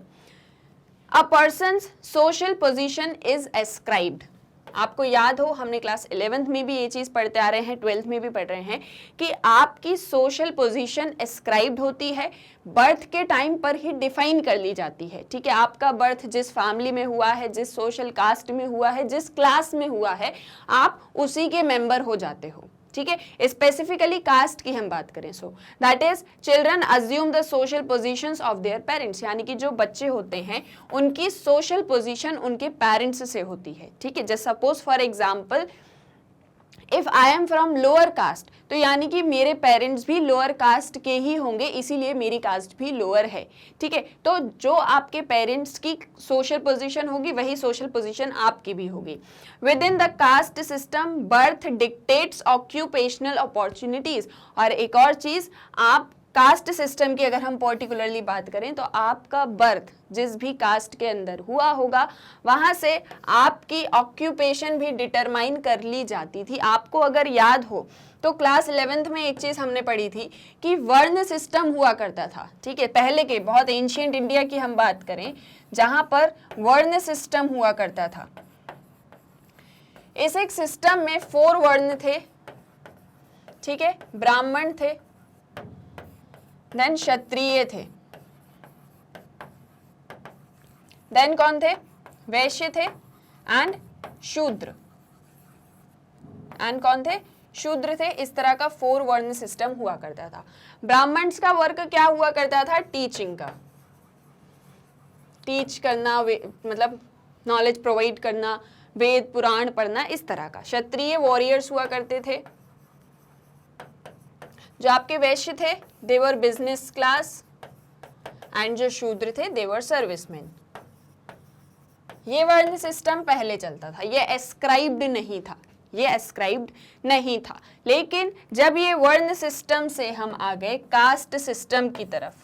a person's social position is ascribed. आपको याद हो हमने क्लास 11th में भी ये चीज़ पढ़ते आ रहे हैं, 12th में भी पढ़ रहे हैं कि आपकी सोशल पोजीशन एस्क्राइब्ड होती है, बर्थ के टाइम पर ही डिफाइन कर ली जाती है। ठीक है, आपका बर्थ जिस फैमिली में हुआ है, जिस सोशल कास्ट में हुआ है, जिस क्लास में हुआ है, आप उसी के मेंबर हो जाते हो। ठीक है, स्पेसिफिकली कास्ट की हम बात करें, so that is children assume the social positions of their parents, यानी कि जो बच्चे होते हैं उनकी सोशल पोजीशन उनके पेरेंट्स से होती है। ठीक है, just suppose for example if I am from lower caste, तो यानी कि मेरे पेरेंट्स भी लोअर कास्ट के ही होंगे, इसीलिए मेरी कास्ट भी लोअर है। ठीक है, तो जो आपके पेरेंट्स की सोशल पोजीशन होगी वही सोशल पोजीशन आपकी भी होगी। With in the caste system birth dictates occupational opportunities. और एक और चीज, आप कास्ट सिस्टम की अगर हम पर्टिकुलरली बात करें तो आपका बर्थ जिस भी कास्ट के अंदर हुआ होगा वहाँ से आपकी ऑक्यूपेशन भी डिटरमाइन कर ली जाती थी। आपको अगर याद हो तो क्लास 11th में एक चीज़ हमने पढ़ी थी कि वर्ण सिस्टम हुआ करता था। ठीक है, पहले के बहुत एंशिएंट इंडिया की हम बात करें जहाँ पर वर्ण सिस्टम हुआ करता था। इस एक सिस्टम में 4 वर्ण थे। ठीक है, ब्राह्मण थे, देन क्षत्रिय थे, देन कौन थे? वैश्य थे, एंड शूद्र, एंड कौन थे? शूद्र थे, इस तरह का 4 वर्ण सिस्टम हुआ करता था। ब्राह्मण्स का वर्क क्या हुआ करता था? टीचिंग का, टीच करना, मतलब नॉलेज प्रोवाइड करना, वेद पुराण पढ़ना, इस तरह का। क्षत्रिय वॉरियर्स हुआ करते थे। जो आपके वैश्य थे देवर बिजनेस क्लास, एंड जो शूद्र थे देवर सर्विसमैन। ये वर्ण सिस्टम पहले चलता था, ये एस्क्राइब्ड नहीं था, ये एस्क्राइब्ड नहीं था। लेकिन जब ये वर्ण सिस्टम से हम आ गए कास्ट सिस्टम की तरफ,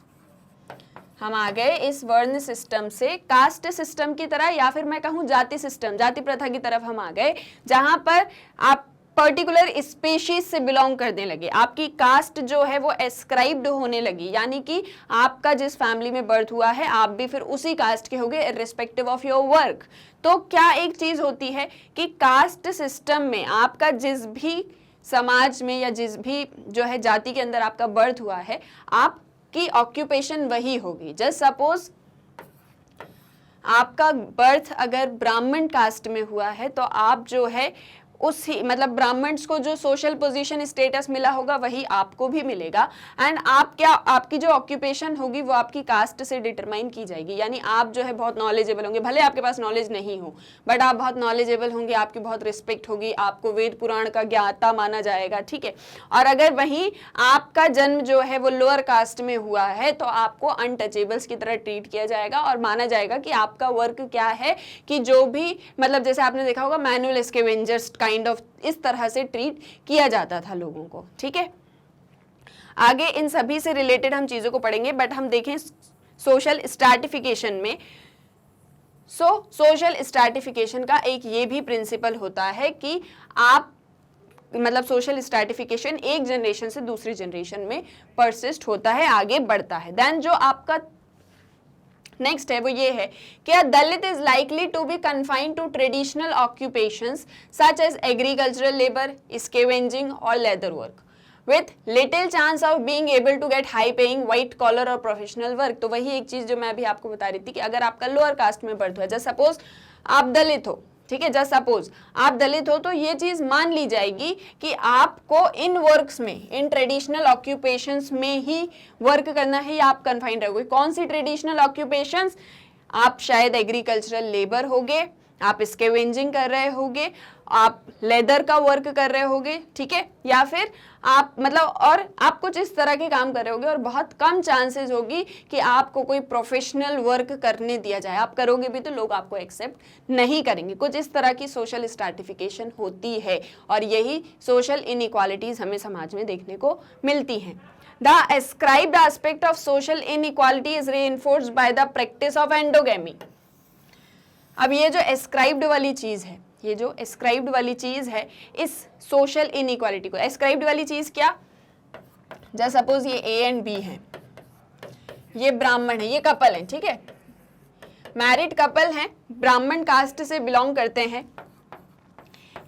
हम आ गए इस वर्ण सिस्टम से कास्ट सिस्टम की तरह, या फिर मैं कहूँ जाति सिस्टम, जाति प्रथा की तरफ हम आ गए, जहां पर आप पर्टिकुलर स्पीशीज से बिलोंग करने लगे। आपकी कास्ट जो है वो एस्क्राइब्ड होने लगी, यानी कि आपका जिस फैमिली में बर्थ हुआ है आप भी फिर उसी कास्ट के होगे इर्रिस्पेक्टिव ऑफ योर वर्क। तो क्या एक चीज होती है कि कास्ट सिस्टम में आपका जिस भी समाज में या जिस भी जो है जाति के अंदर आपका बर्थ हुआ है, आपकी ऑक्यूपेशन वही होगी। जस्ट सपोज आपका बर्थ अगर ब्राह्मण कास्ट में हुआ है तो आप जो है उसी मतलब ब्राह्मण्स को जो सोशल पोजीशन स्टेटस मिला होगा वही आपको भी मिलेगा। एंड आप क्या, आपकी जो ऑक्यूपेशन होगी वो आपकी कास्ट से डिटरमाइन की जाएगी। यानी आप जो है बहुत नॉलेजेबल होंगे, भले आपके पास नॉलेज नहीं हो बट आप बहुत नॉलेजेबल होंगे, आपकी बहुत रिस्पेक्ट होगी, आपको वेद पुराण का ज्ञाता माना जाएगा, ठीक है। और अगर वहीं आपका जन्म जो है वो लोअर कास्ट में हुआ है तो आपको अनटचेबल्स की तरह ट्रीट किया जाएगा और माना जाएगा कि आपका वर्क क्या है कि जो भी मतलब जैसे आपने देखा होगा मैनुअल स्कैवेंजर्स काइंड ऑफ, इस तरह से ट्रीट किया जाता था लोगों को, ठीक है। आगे इन सभी से रिलेटेड हम चीजों को पढ़ेंगे, बट हम देखें सोशल स्ट्रैटिफिकेशन में। सोशल स्ट्रैटिफिकेशन का एक ये भी प्रिंसिपल होता है कि आप मतलब सोशल स्ट्रैटिफिकेशन एक जनरेशन से दूसरी जनरेशन में परसिस्ट होता है, आगे बढ़ता है। देन जो आपका नेक्स्ट है वो ये है कि a Dalit is likely to be confined to traditional occupations such as agricultural labour, scavenging और leather work with little chance of being able to get high paying white collar और professional work। तो वही एक चीज जो मैं अभी आपको बता रही थी कि अगर आपका लोअर कास्ट में बर्थ हुआ, जस्ट सपोज आप दलित हो, ठीक है, जस्ट सपोज आप दलित हो, तो ये चीज मान ली जाएगी कि आपको इन वर्क्स में, इन ट्रेडिशनल ऑक्यूपेशंस में ही वर्क करना है या आप कन्फाइंड रहोगे। कौन सी ट्रेडिशनल ऑक्यूपेशंस? आप शायद एग्रीकल्चरल लेबर होगे, आप स्कैवेंजिंग कर रहे होगे, आप लेदर का वर्क कर रहे होगे, ठीक है, या फिर आप मतलब और आप कुछ इस तरह के काम कर रहे होगे और बहुत कम चांसेस होगी कि आपको कोई प्रोफेशनल वर्क करने दिया जाए। आप करोगे भी तो लोग आपको एक्सेप्ट नहीं करेंगे। कुछ इस तरह की सोशल स्ट्रैटिफिकेशन होती है और यही सोशल इनइक्वालिटीज हमें समाज में देखने को मिलती हैं। The ascribed aspect of social inequality is reinforced by the practice of endogamy। अब ये जो एस्क्राइब्ड वाली चीज है, ये जो एस्क्राइब्ड वाली चीज है इस सोशल इनइक्वालिटी को, एस्क्राइब्ड वाली चीज क्या, जैसे सपोज ये ए एंड बी है, ये ब्राह्मण है, ये कपल है, ठीक है, मैरिड कपल हैं, ब्राह्मण कास्ट से बिलोंग करते हैं,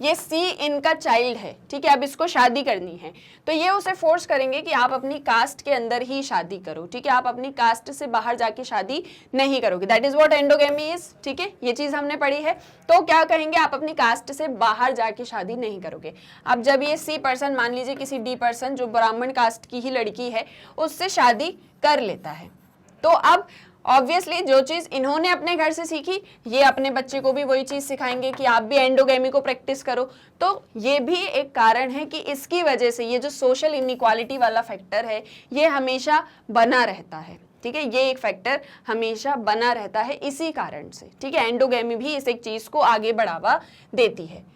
ये सी इनका चाइल्ड है, ठीक है, अब इसको शादी करनी है तो ये उसे फोर्स करेंगे कि आप अपनी कास्ट के अंदर ही शादी करो, ठीक है, आप अपनी कास्ट से बाहर जाके शादी नहीं करोगे। That is what endogamy is, ठीक है, ये चीज हमने पढ़ी है। तो क्या कहेंगे, आप अपनी कास्ट से बाहर जाके शादी नहीं करोगे। अब जब ये सी पर्सन, मान लीजिए किसी डी पर्सन जो ब्राह्मण कास्ट की ही लड़की है उससे शादी कर लेता है, तो अब ऑब्वियसली जो चीज इन्होंने अपने घर से सीखी ये अपने बच्चे को भी वही चीज सिखाएंगे कि आप भी एंडोगेमी को प्रैक्टिस करो। तो ये भी एक कारण है कि इसकी वजह से ये जो सोशल इनइक्वालिटी वाला फैक्टर है ये हमेशा बना रहता है, ठीक है, ये एक फैक्टर हमेशा बना रहता है इसी कारण से, ठीक है। एंडोगेमी भी इस एक चीज को आगे बढ़ावा देती है।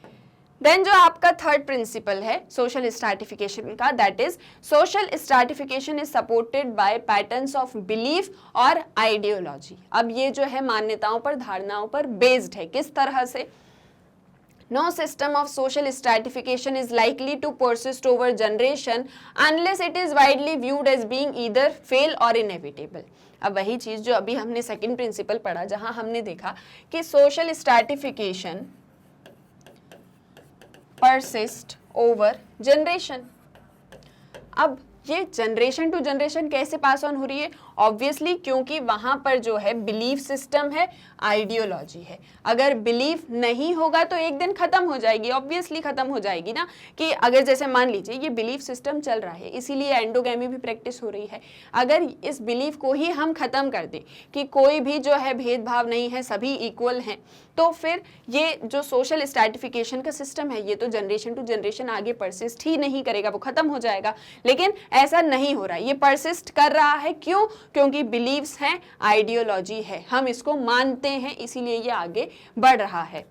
देन जो आपका थर्ड प्रिंसिपल है सोशल स्ट्रैटिफिकेशन का, that is social stratification is supported by patterns of belief और आइडियोलॉजी। अब ये जो है मान्यताओं पर, धारणाओं पर बेस्ड है। किस तरह से? No system of social stratification is likely to persist over generation unless it is widely viewed as being either fail or inevitable। अब वही चीज जो अभी हमने सेकंड प्रिंसिपल पढ़ा, जहां हमने देखा कि social stratification persist over generation। अब ये जनरेशन टू जनरेशन कैसे पास ऑन हो रही है? ऑब्वियसली क्योंकि वहां पर जो है बिलीफ सिस्टम है, आइडियोलॉजी है। अगर बिलीफ नहीं होगा तो एक दिन खत्म हो जाएगी, ऑब्वियसली खत्म हो जाएगी ना। कि अगर जैसे मान लीजिए ये बिलीफ सिस्टम चल रहा है, इसीलिए एंडोगैमी भी प्रैक्टिस हो रही है। अगर इस बिलीफ को ही हम खत्म कर दें कि कोई भी जो है भेदभाव नहीं है, सभी इक्वल हैं, तो फिर ये जो सोशल स्ट्रैटिफिकेशन का सिस्टम है ये तो जनरेशन टू जनरेशन आगे परसिस्ट ही नहीं करेगा, वो खत्म हो जाएगा। लेकिन ऐसा नहीं हो रहा है, ये परसिस्ट कर रहा है। क्यों? क्योंकि बिलीव्स हैं, आइडियोलॉजी है, हम इसको मानते हैं, इसीलिए ये आगे बढ़ रहा है।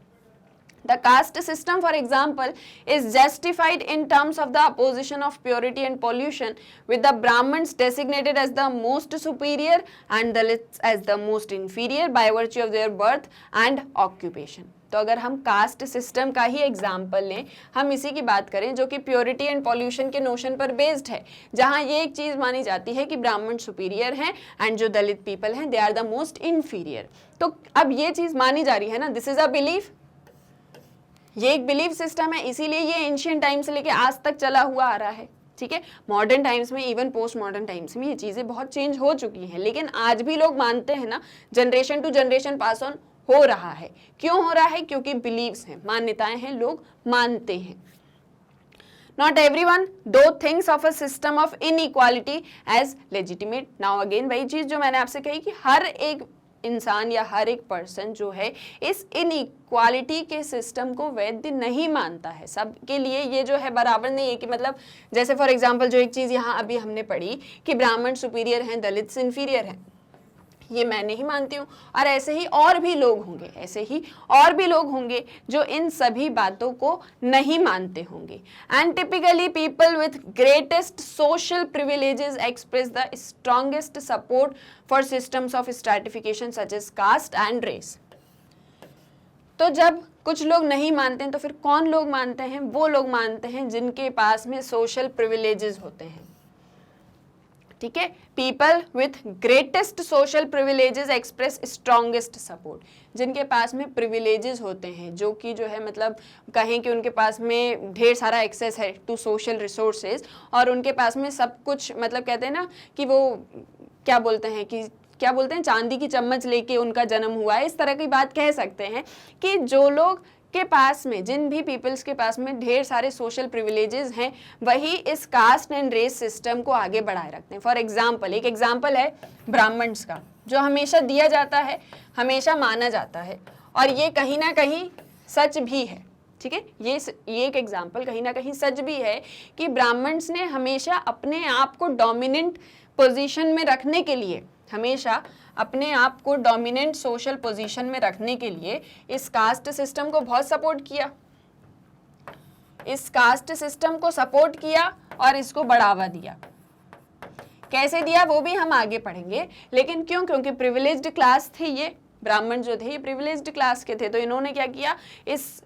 The caste system, for example, is justified in terms of the opposition of purity and pollution, with the Brahmins designated as the most superior and Dalits as the most inferior by virtue of their birth and occupation. तो अगर हम caste system का ही example लें, हम इसी की बात करें जो कि प्योरिटी एंड पॉल्यूशन के नोशन पर बेस्ड है, जहां ये एक चीज मानी जाती है कि ब्राह्मण सुपीरियर हैं एंड जो दलित पीपल हैं they are the most inferior. तो अब ये चीज मानी जा रही है ना, दिस इज अ बिलीफ, ये एक बिलीफ सिस्टम है, इसीलिए ये एंशियंट टाइम से लेके आज तक चला हुआ आ रहा है। ठीक है, मॉडर्न टाइम्स में, इवन पोस्ट मॉडर्न टाइम्स में ये चीजें बहुत चेंज हो चुकी हैं, लेकिन आज भी लोग मानते हैं ना, generation to generation pass on हो रहा है। क्यों हो रहा है? क्योंकि बिलीव्स हैं, मान्यताएं हैं, लोग मानते हैं। Not everyone though thinks of a system of inequality as legitimate. Now again वही चीज जो मैंने आपसे कही कि हर एक इंसान या हर एक पर्सन जो है इस इनइक्वालिटी के सिस्टम को वैध नहीं मानता है। सबके लिए ये जो है बराबर नहीं है कि मतलब जैसे फॉर एग्जांपल जो एक चीज़ यहाँ अभी हमने पढ़ी कि ब्राह्मण सुपीरियर हैं, दलित इन्फीरियर हैं, ये मैं नहीं मानती हूँ। और ऐसे ही और भी लोग होंगे, ऐसे ही और भी लोग होंगे जो इन सभी बातों को नहीं मानते होंगे। And typically people with greatest social privileges express the strongest support for systems of stratification such as caste and race. तो जब कुछ लोग नहीं मानते हैं तो फिर कौन लोग मानते हैं? वो लोग मानते हैं जिनके पास में सोशल प्रिविलेजेस होते हैं। ठीक है, people with greatest social privileges express strongest support, जिनके पास में प्रिविलेजेस होते हैं, जो कि जो है मतलब कहें कि उनके पास में ढेर सारा एक्सेस है टू सोशल रिसोर्सेज, और उनके पास में सब कुछ मतलब कहते हैं ना कि वो क्या बोलते हैं चांदी की चम्मच लेके उनका जन्म हुआ है, इस तरह की बात कह सकते हैं कि जो लोग के पास में, जिन भी पीपल्स के पास में ढेर सारे सोशल प्रिविलेजेस हैं, वही इस कास्ट एंड रेस सिस्टम को आगे बढ़ाए रखते हैं। फॉर एग्जांपल, एक एग्जांपल है ब्राह्मण्स का, जो हमेशा दिया जाता है, हमेशा माना जाता है, और ये कहीं ना कहीं सच भी है। ठीक है, ये एक एग्जांपल कहीं ना कहीं सच भी है कि ब्राह्मण्स ने हमेशा अपने आप को डोमिनेंट पोजीशन में रखने के लिए, हमेशा अपने आप को डोमिनेंट सोशल पोजीशन में रखने के लिए इस कास्ट सिस्टम को बहुत सपोर्ट किया, इस कास्ट सिस्टम को सपोर्ट किया और इसको बढ़ावा दिया। कैसे दिया वो भी हम आगे पढ़ेंगे, लेकिन क्यों? क्योंकि प्रिविलेज्ड क्लास थे ये ब्राह्मण जो थे, ये प्रिविलेज्ड क्लास के थे, तो इन्होंने क्या किया, इस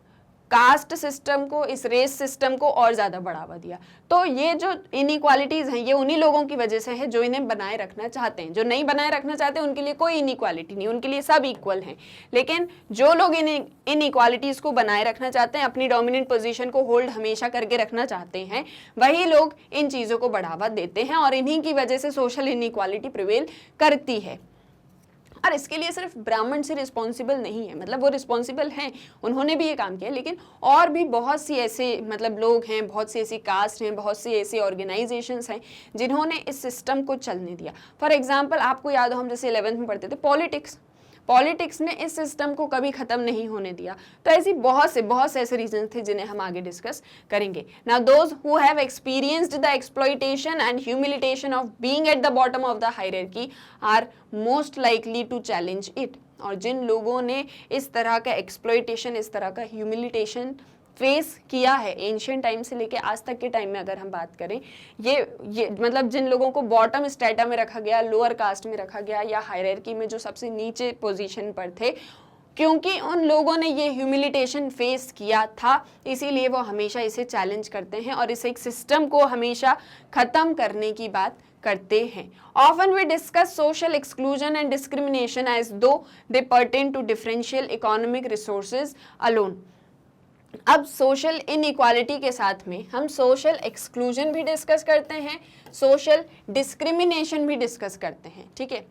कास्ट सिस्टम को, इस रेस सिस्टम को और ज़्यादा बढ़ावा दिया। तो ये जो इनइक्वालिटीज़ हैं ये उन्हीं लोगों की वजह से है जो इन्हें बनाए रखना चाहते हैं। जो नहीं बनाए रखना चाहते उनके लिए कोई इनइक्वालिटी नहीं, उनके लिए सब इक्वल हैं। लेकिन जो लोग इनइक्वालिटीज़ को बनाए रखना चाहते हैं, अपनी डोमिनेंट पोजीशन को होल्ड हमेशा करके रखना चाहते हैं, वही लोग इन चीज़ों को बढ़ावा देते हैं और इन्हीं की वजह से सोशल इनइक्वालिटी प्रिवेल करती है। और इसके लिए सिर्फ ब्राह्मण से रिस्पॉन्सिबल नहीं है, मतलब वो रिस्पॉन्सिबल हैं, उन्होंने भी ये काम किया, लेकिन और भी बहुत सी ऐसे मतलब लोग हैं, बहुत सी ऐसी कास्ट हैं, बहुत सी ऐसी ऑर्गेनाइजेशंस हैं जिन्होंने इस सिस्टम को चलने दिया। फॉर एग्जांपल आपको याद हो, हम जैसे 11th में पढ़ते थे पॉलिटिक्स ने इस सिस्टम को कभी खत्म नहीं होने दिया। तो ऐसी बहुत से ऐसे रीजन थे जिन्हें हम आगे डिस्कस करेंगे। Now those who have experienced the exploitation and humiliation of being at the bottom of the hierarchy are most likely to challenge it. और जिन लोगों ने इस तरह का एक्सप्लॉइटेशन, इस तरह का ह्यूमिलिटेशन फेस किया है एंशियंट टाइम से लेके आज तक के टाइम में अगर हम बात करें, ये मतलब जिन लोगों को बॉटम स्ट्रेटा में रखा गया, लोअर कास्ट में रखा गया, या हायरार्की में जो सबसे नीचे पोजीशन पर थे, क्योंकि उन लोगों ने ये ह्यूमिलिटेशन फेस किया था, इसीलिए वो हमेशा इसे चैलेंज करते हैं और इस एक सिस्टम को हमेशा ख़त्म करने की बात करते हैं। Often we discuss social exclusion and discrimination as though they pertain to differential economic resources alone. अब सोशल इनइक्वालिटी के साथ में हम सोशल एक्सक्लूजन भी डिस्कस करते हैं, सोशल डिस्क्रिमिनेशन भी डिस्कस करते हैं, ठीक है।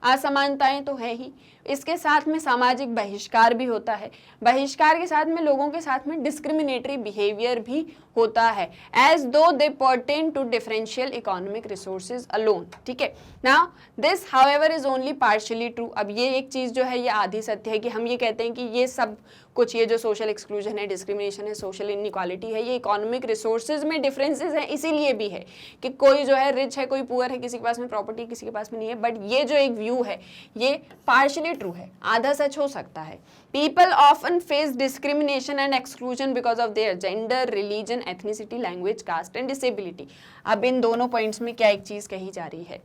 असमानताएं तो है ही, इसके साथ में सामाजिक बहिष्कार भी होता है, बहिष्कार के साथ में लोगों के साथ में डिस्क्रिमिनेटरी बिहेवियर भी होता है, as though they pertain to differential economic resources alone, ठीक है। Now this however is only partially true. अब ये एक चीज जो है ये आधी सत्य है कि हम ये कहते हैं कि ये सब कुछ, ये जो सोशल एक्सक्लूजन है, डिस्क्रिमिनेशन है, सोशल इनइक्वालिटी है, ये इकोनॉमिक रिसोर्सेज में डिफरेंसेस हैं, इसीलिए भी है कि कोई जो है रिच है, कोई पुअर है, किसी के पास में प्रॉपर्टी, किसी के पास में नहीं है। बट ये जो एक व्यू है ये पार्शियली ट्रू है, आधा सच हो सकता है। People often face discrimination and exclusion because of their gender, religion, ethnicity, language, caste and disability. अब इन दोनों पॉइंट्स में क्या एक चीज कही जा रही है,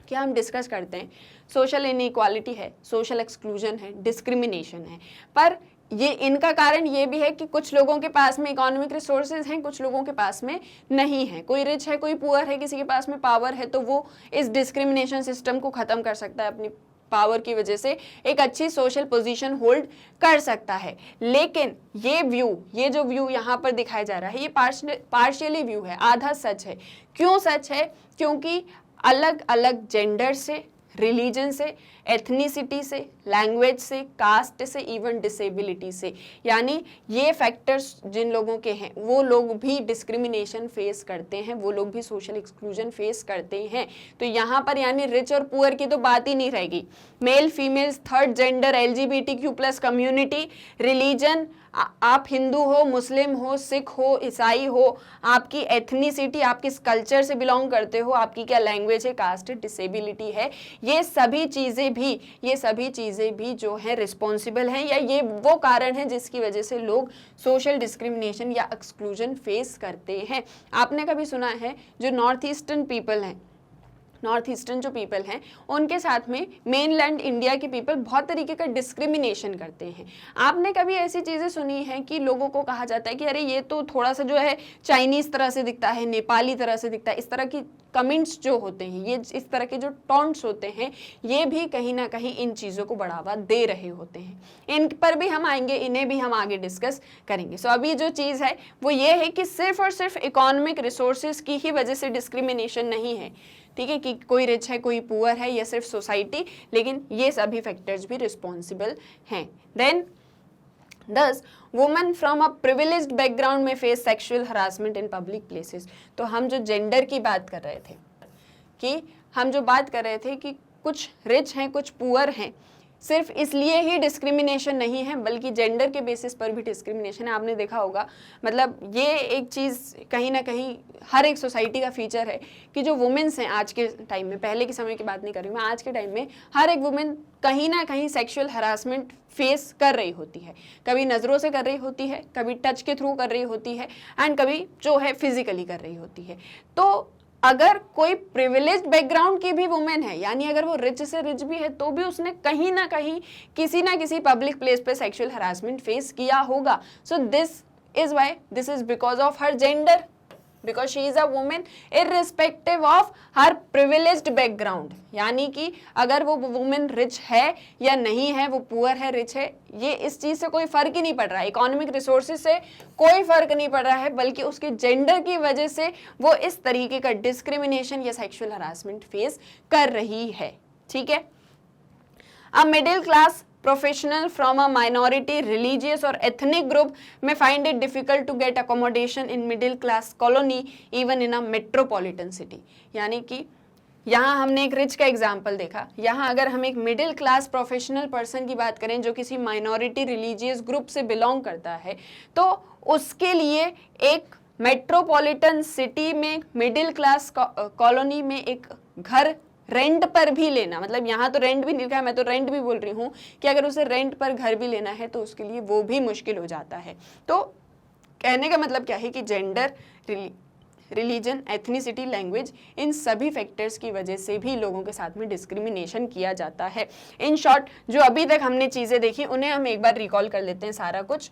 क्या हम डिस्कस करते हैं, सोशल इनइक्वालिटी है, सोशल एक्सक्लूजन है, डिस्क्रिमिनेशन है, पर ये इनका कारण ये भी है कि कुछ लोगों के पास में इकोनॉमिक रिसोर्सेज हैं, कुछ लोगों के पास में नहीं है। कोई रिच है, कोई पुअर है, किसी के पास में पावर है, तो वो इस डिस्क्रिमिनेशन सिस्टम को खत्म कर सकता है, अपनी पावर की वजह से एक अच्छी सोशल पोजीशन होल्ड कर सकता है। लेकिन ये जो व्यू यहाँ पर दिखाया जा रहा है ये पार्शियली व्यू है, आधा सच है। क्यों सच है? क्योंकि अलग अलग जेंडर से, रिलीजन से, एथनिसिटी से, लैंग्वेज से, कास्ट से, इवन डिसेबिलिटी से, यानी ये फैक्टर्स जिन लोगों के हैं वो लोग भी डिस्क्रिमिनेशन फेस करते हैं, वो लोग भी सोशल एक्सक्लूजन फेस करते हैं। तो यहाँ पर यानी रिच और पुअर की तो बात ही नहीं रहेगी। Male, females, third gender, LGBTQ+ community, religion, आप हिंदू हो, मुस्लिम हो, सिख हो, ईसाई हो, आपकी एथनिसिटी, आप किस कल्चर से बिलोंग करते हो, आपकी क्या लैंग्वेज है, कास्ट है, डिसेबिलिटी है, ये सभी चीज़ें भी जो है रिस्पॉन्सिबल हैं, या ये वो कारण है जिसकी वजह से लोग सोशल डिस्क्रिमिनेशन या एक्सक्लूजन फेस करते हैं। आपने कभी सुना है जो नॉर्थ ईस्टर्न जो पीपल हैं उनके साथ में मेनलैंड इंडिया के पीपल बहुत तरीके का डिस्क्रिमिनेशन करते हैं। आपने कभी ऐसी चीज़ें सुनी हैं कि लोगों को कहा जाता है कि अरे ये तो थोड़ा सा जो है चाइनीज़ तरह से दिखता है, नेपाली तरह से दिखता है, इस तरह की कमेंट्स जो होते हैं, ये इस तरह के जो टॉन्ट्स होते हैं, ये भी कहीं ना कहीं इन चीज़ों को बढ़ावा दे रहे होते हैं। इन पर भी हम आएंगे, इन्हें भी हम आगे डिस्कस करेंगे। सो अभी जो चीज़ है वो ये है कि सिर्फ और सिर्फ इकोनॉमिक रिसोर्सेज की ही वजह से डिस्क्रिमिनेशन नहीं है, ठीक है, कि कोई रिच है, कोई पुअर है, या सिर्फ सोसाइटी, लेकिन ये सभी फैक्टर्स भी रिस्पॉन्सिबल हैं। Then Thus, women from a privileged background में face sexual harassment in public places. तो हम जो जेंडर की बात कर रहे थे कि कुछ रिच हैं, कुछ पुअर हैं, सिर्फ इसलिए ही डिस्क्रिमिनेशन नहीं है बल्कि जेंडर के बेसिस पर भी डिस्क्रिमिनेशन है। आपने देखा होगा, मतलब ये एक चीज़ कहीं ना कहीं हर एक सोसाइटी का फीचर है कि जो वुमेन्स हैं आज के टाइम में, पहले के समय की बात नहीं कर रही मैं, आज के टाइम में हर एक वुमेन कहीं ना कहीं सेक्सुअल हरासमेंट फेस कर रही होती है। कभी नज़रों से कर रही होती है, कभी टच के थ्रू कर रही होती है, एंड कभी जो है फिजिकली कर रही होती है। तो अगर कोई प्रिविलेज्ड बैकग्राउंड की भी वुमेन है, यानी अगर वो रिच से रिच भी है, तो भी उसने कहीं ना कहीं किसी ना किसी पब्लिक प्लेस पे सेक्सुअल हरासमेंट फेस किया होगा। So this is because of her gender, because she is a woman irrespective of her privileged background। यानी कि अगर वो वुमेन रिच है या नहीं है, वो पुअर है, रिच है, ये इस चीज़ से कोई फ़र्क ही नहीं पड़ रहा है, इकोनॉमिक रिसोर्सेज से कोई फ़र्क नहीं पड़ रहा है, बल्कि उसके जेंडर की वजह से वो इस तरीके का डिस्क्रिमिनेशन या सेक्सुअल हरासमेंट फेस कर रही है, ठीक है। A middle class professional from a minority religious or ethnic group may find it difficult to get accommodation in middle class colony even in a metropolitan city। यानी कि यहाँ हमने एक रिच का एग्जाम्पल देखा, यहाँ अगर हम एक मिडिल क्लास प्रोफेशनल पर्सन की बात करें जो किसी माइनॉरिटी रिलीजियस ग्रुप से बिलोंग करता है, तो उसके लिए एक मेट्रोपॉलिटन सिटी में मिडिल क्लास कॉलोनी में एक घर रेंट पर भी लेना, मतलब यहाँ तो रेंट भी नहीं लिखा है, मैं तो रेंट भी बोल रही हूँ कि अगर उसे रेंट पर घर भी लेना है तो उसके लिए वो भी मुश्किल हो जाता है। तो कहने का मतलब क्या है कि जेंडर, रिलीजन, एथनिसिटी, लैंग्वेज, इन सभी फैक्टर्स की वजह से भी लोगों के साथ में डिस्क्रिमिनेशन किया जाता है। इन शॉर्ट जो अभी तक हमने चीज़ें देखी उन्हें हम एक बार रिकॉल कर लेते हैं सारा कुछ।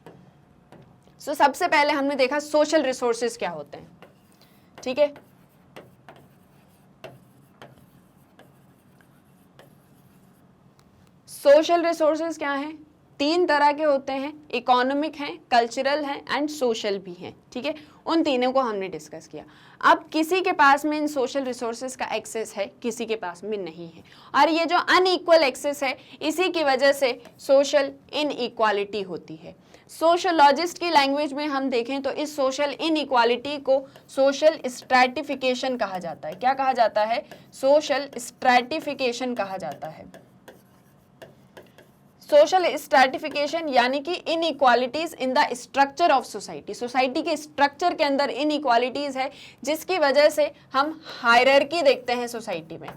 सो सबसे पहले हमने देखा सोशल रिसोर्सेज क्या होते हैं, ठीक है। सोशल रिसोर्सेज क्या हैं? तीन तरह के होते हैं, इकोनॉमिक हैं, कल्चरल हैं एंड सोशल भी हैं, ठीक है। उन तीनों को हमने डिस्कस किया। अब किसी के पास में इन सोशल रिसोर्सेज का एक्सेस है, किसी के पास में नहीं है, और ये जो अनइक्वल एक्सेस है इसी की वजह से सोशल इनइक्वालिटी होती है। सोशोलॉजिस्ट की लैंग्वेज में हम देखें तो इस सोशल इनइक्वालिटी को सोशल स्ट्रैटिफिकेशन कहा जाता है। क्या कहा जाता है? सोशल स्ट्रैटिफिकेशन कहा जाता है। सोशल स्ट्रैटिफिकेशन यानी कि inequalities in the structure of society. Society के स्ट्रक्चर के अंदर इनइक्वालिटीज है, जिसकी वजह से हम हायरार्की देखते हैं सोसाइटी में।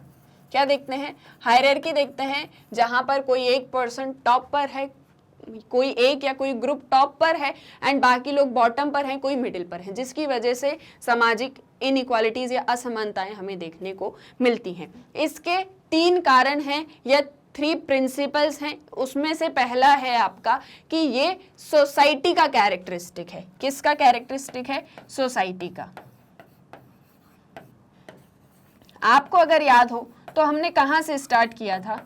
क्या देखते हैं? हायरार्की देखते हैं, जहां पर कोई एक पर्सन टॉप पर है, कोई एक या कोई ग्रुप टॉप पर है एंड बाकी लोग बॉटम पर हैं, कोई मिडिल पर है, जिसकी वजह से सामाजिक इनइक्वालिटीज या असमानताएं हमें देखने को मिलती हैं। इसके तीन कारण हैं या 3 प्रिंसिपल्स हैं। उसमें से पहला है आपका कि ये सोसाइटी का कैरेक्टरिस्टिक है। किसका कैरेक्टरिस्टिक है? सोसाइटी का। आपको अगर याद हो तो हमने कहां से स्टार्ट किया था?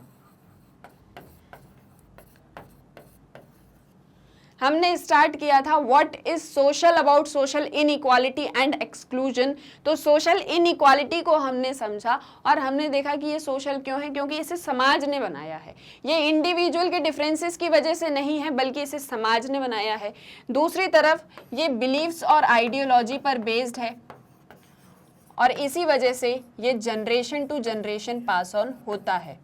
हमने स्टार्ट किया था what is social about social inequality and exclusion. तो सोशल इनइक्वालिटी को हमने समझा और हमने देखा कि ये सोशल क्यों है, क्योंकि इसे समाज ने बनाया है। ये इंडिविजुअल के डिफरेंसेस की वजह से नहीं है, बल्कि इसे समाज ने बनाया है। दूसरी तरफ ये बिलीव्स और आइडियोलॉजी पर बेस्ड है और इसी वजह से ये generation to generation pass on होता है।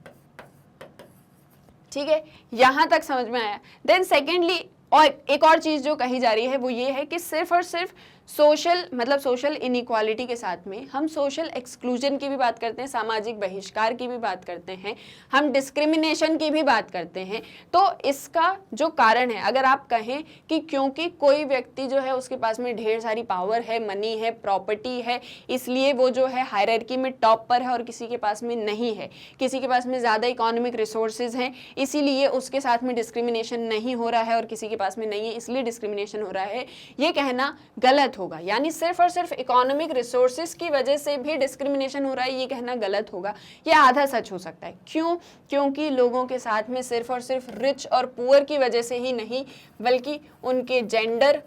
ठीक है, यहां तक समझ में आया। देन सेकेंडली, और एक और चीज जो कही जा रही है वो ये है कि सिर्फ और सिर्फ सोशल मतलब सोशल इनइक्वालिटी के साथ में हम सोशल एक्सक्लूजन की भी बात करते हैं, सामाजिक बहिष्कार की भी बात करते हैं, हम डिस्क्रिमिनेशन की भी बात करते हैं। तो इसका जो कारण है, अगर आप कहें कि क्योंकि कोई व्यक्ति जो है उसके पास में ढेर सारी पावर है, मनी है, प्रॉपर्टी है, इसलिए वो जो है हायरार्की में टॉप पर है और किसी के पास में नहीं है, किसी के पास में ज़्यादा इकोनॉमिक रिसोर्सेज हैं इसीलिए उसके साथ में डिस्क्रिमिनेशन नहीं हो रहा है और किसी के पास में नहीं है इसलिए डिस्क्रिमिनेशन हो रहा है, ये कहना गलत होगा। यानी सिर्फ और सिर्फ इकोनॉमिक रिसोर्सेज की वजह से भी डिस्क्रिमिनेशन हो रहा है, ये कहना गलत होगा। ये आधा सच हो सकता है। क्यों? क्योंकि लोगों के साथ में सिर्फ और सिर्फ रिच और पुअर की वजह से ही नहीं, बल्कि उनके जेंडर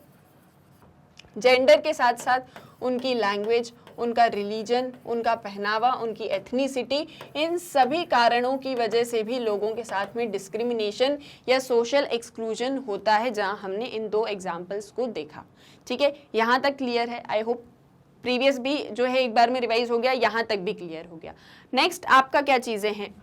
के साथ साथ उनकी लैंग्वेज, उनका रिलीजन, उनका पहनावा, उनकी एथनिसिटी, इन सभी कारणों की वजह से भी लोगों के साथ में डिस्क्रिमिनेशन या सोशल एक्सक्लूजन होता है, जहां हमने इन 2 एग्जाम्पल्स को देखा। ठीक है, यहाँ तक क्लियर है। आई होप प्रीवियस भी जो है एक बार में रिवाइज हो गया, यहाँ तक भी क्लियर हो गया। नेक्स्ट आपका क्या चीजें हैं?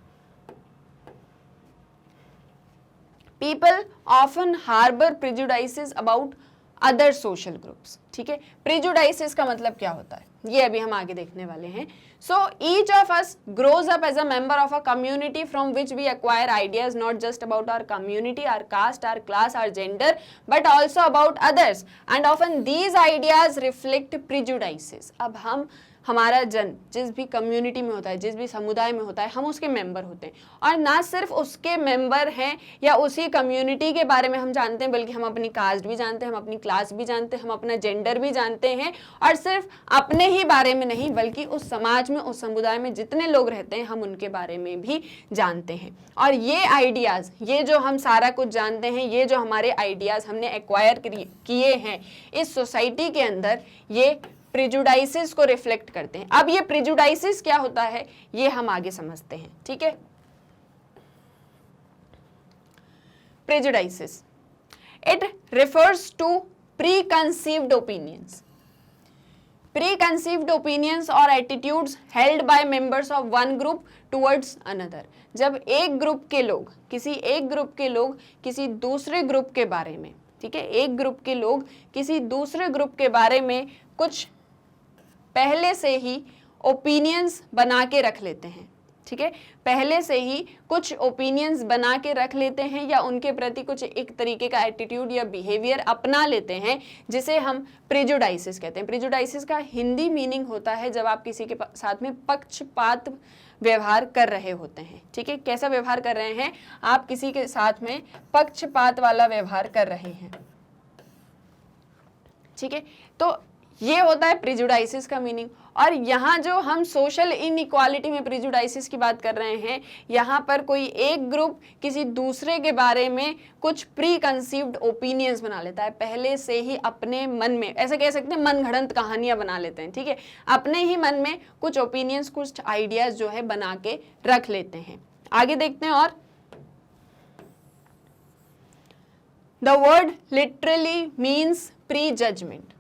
People often harbour prejudices about other social groups. ठीक है, प्रेजुडाइसेस का मतलब क्या होता है ये अभी हम आगे देखने वाले हैं। So each of us grows up as a member of a community from which we acquire ideas not just about our community, our caste, our class, our gender, but also about others and often these ideas reflect prejudices. अब हमारा जन्म जिस भी community में होता है, जिस भी समुदाय में होता है, हम उसके मेंबर होते हैं और ना सिर्फ उसके मेंबर हैं या उसी कम्युनिटी के बारे में हम जानते हैं, बल्कि हम अपनी कास्ट भी जानते हैं, हम अपनी क्लास भी जानते हैं, हम अपना जेंडर भी जानते हैं और सिर्फ अपने ही बारे में नहीं बल्कि उस समाज में, उस समुदाय में जितने लोग रहते हैं हम उनके बारे में भी जानते हैं। और ये आइडियाज़, ये जो हम सारा कुछ जानते हैं, ये जो हमारे आइडियाज़ हमने एक्वायर किए हैं इस सोसाइटी के अंदर, ये प्रेजुडाइसेस को रिफ्लेक्ट करते हैं। अब ये प्रेजुडाइसेस क्या होता है ये हम आगे समझते हैं। ठीक है, prejudices, it refers to preconceived opinions. Preconceived opinions और attitudes held by members of one group towards another. जब एक ग्रुप के लोग किसी दूसरे ग्रुप के बारे में, ठीक है, एक ग्रुप के लोग किसी दूसरे ग्रुप के बारे में कुछ पहले से ही ओपिनियंस बना के रख लेते हैं। ठीक है, पहले से ही कुछ ओपिनियंस बना के रख लेते हैं या उनके प्रति कुछ एक तरीके का एटीट्यूड या बिहेवियर अपना लेते हैं, जिसे हम प्रेजुडाइसेस कहते हैं। प्रेजुडाइसेस का हिंदी मीनिंग होता है जब आप किसी के साथ में पक्षपात व्यवहार कर रहे होते हैं। ठीक है, कैसा व्यवहार कर रहे हैं? आप किसी के साथ में पक्षपात वाला व्यवहार कर रहे हैं। ठीक है, तो ये होता है प्रेजुडाइसेस का मीनिंग। और यहाँ जो हम सोशल इनइक्वालिटी में प्रिजुडाइसिस की बात कर रहे हैं, यहाँ पर कोई एक ग्रुप किसी दूसरे के बारे में कुछ प्री कंसीव्ड ओपिनियंस बना लेता है, पहले से ही अपने मन में, ऐसे कह सकते हैं मनगढ़ंत कहानियां बना लेते हैं, ठीक है, अपने ही मन में कुछ ओपिनियंस, कुछ आइडियाज जो है बना के रख लेते हैं। आगे देखते हैं। और the word literally means pre judgment.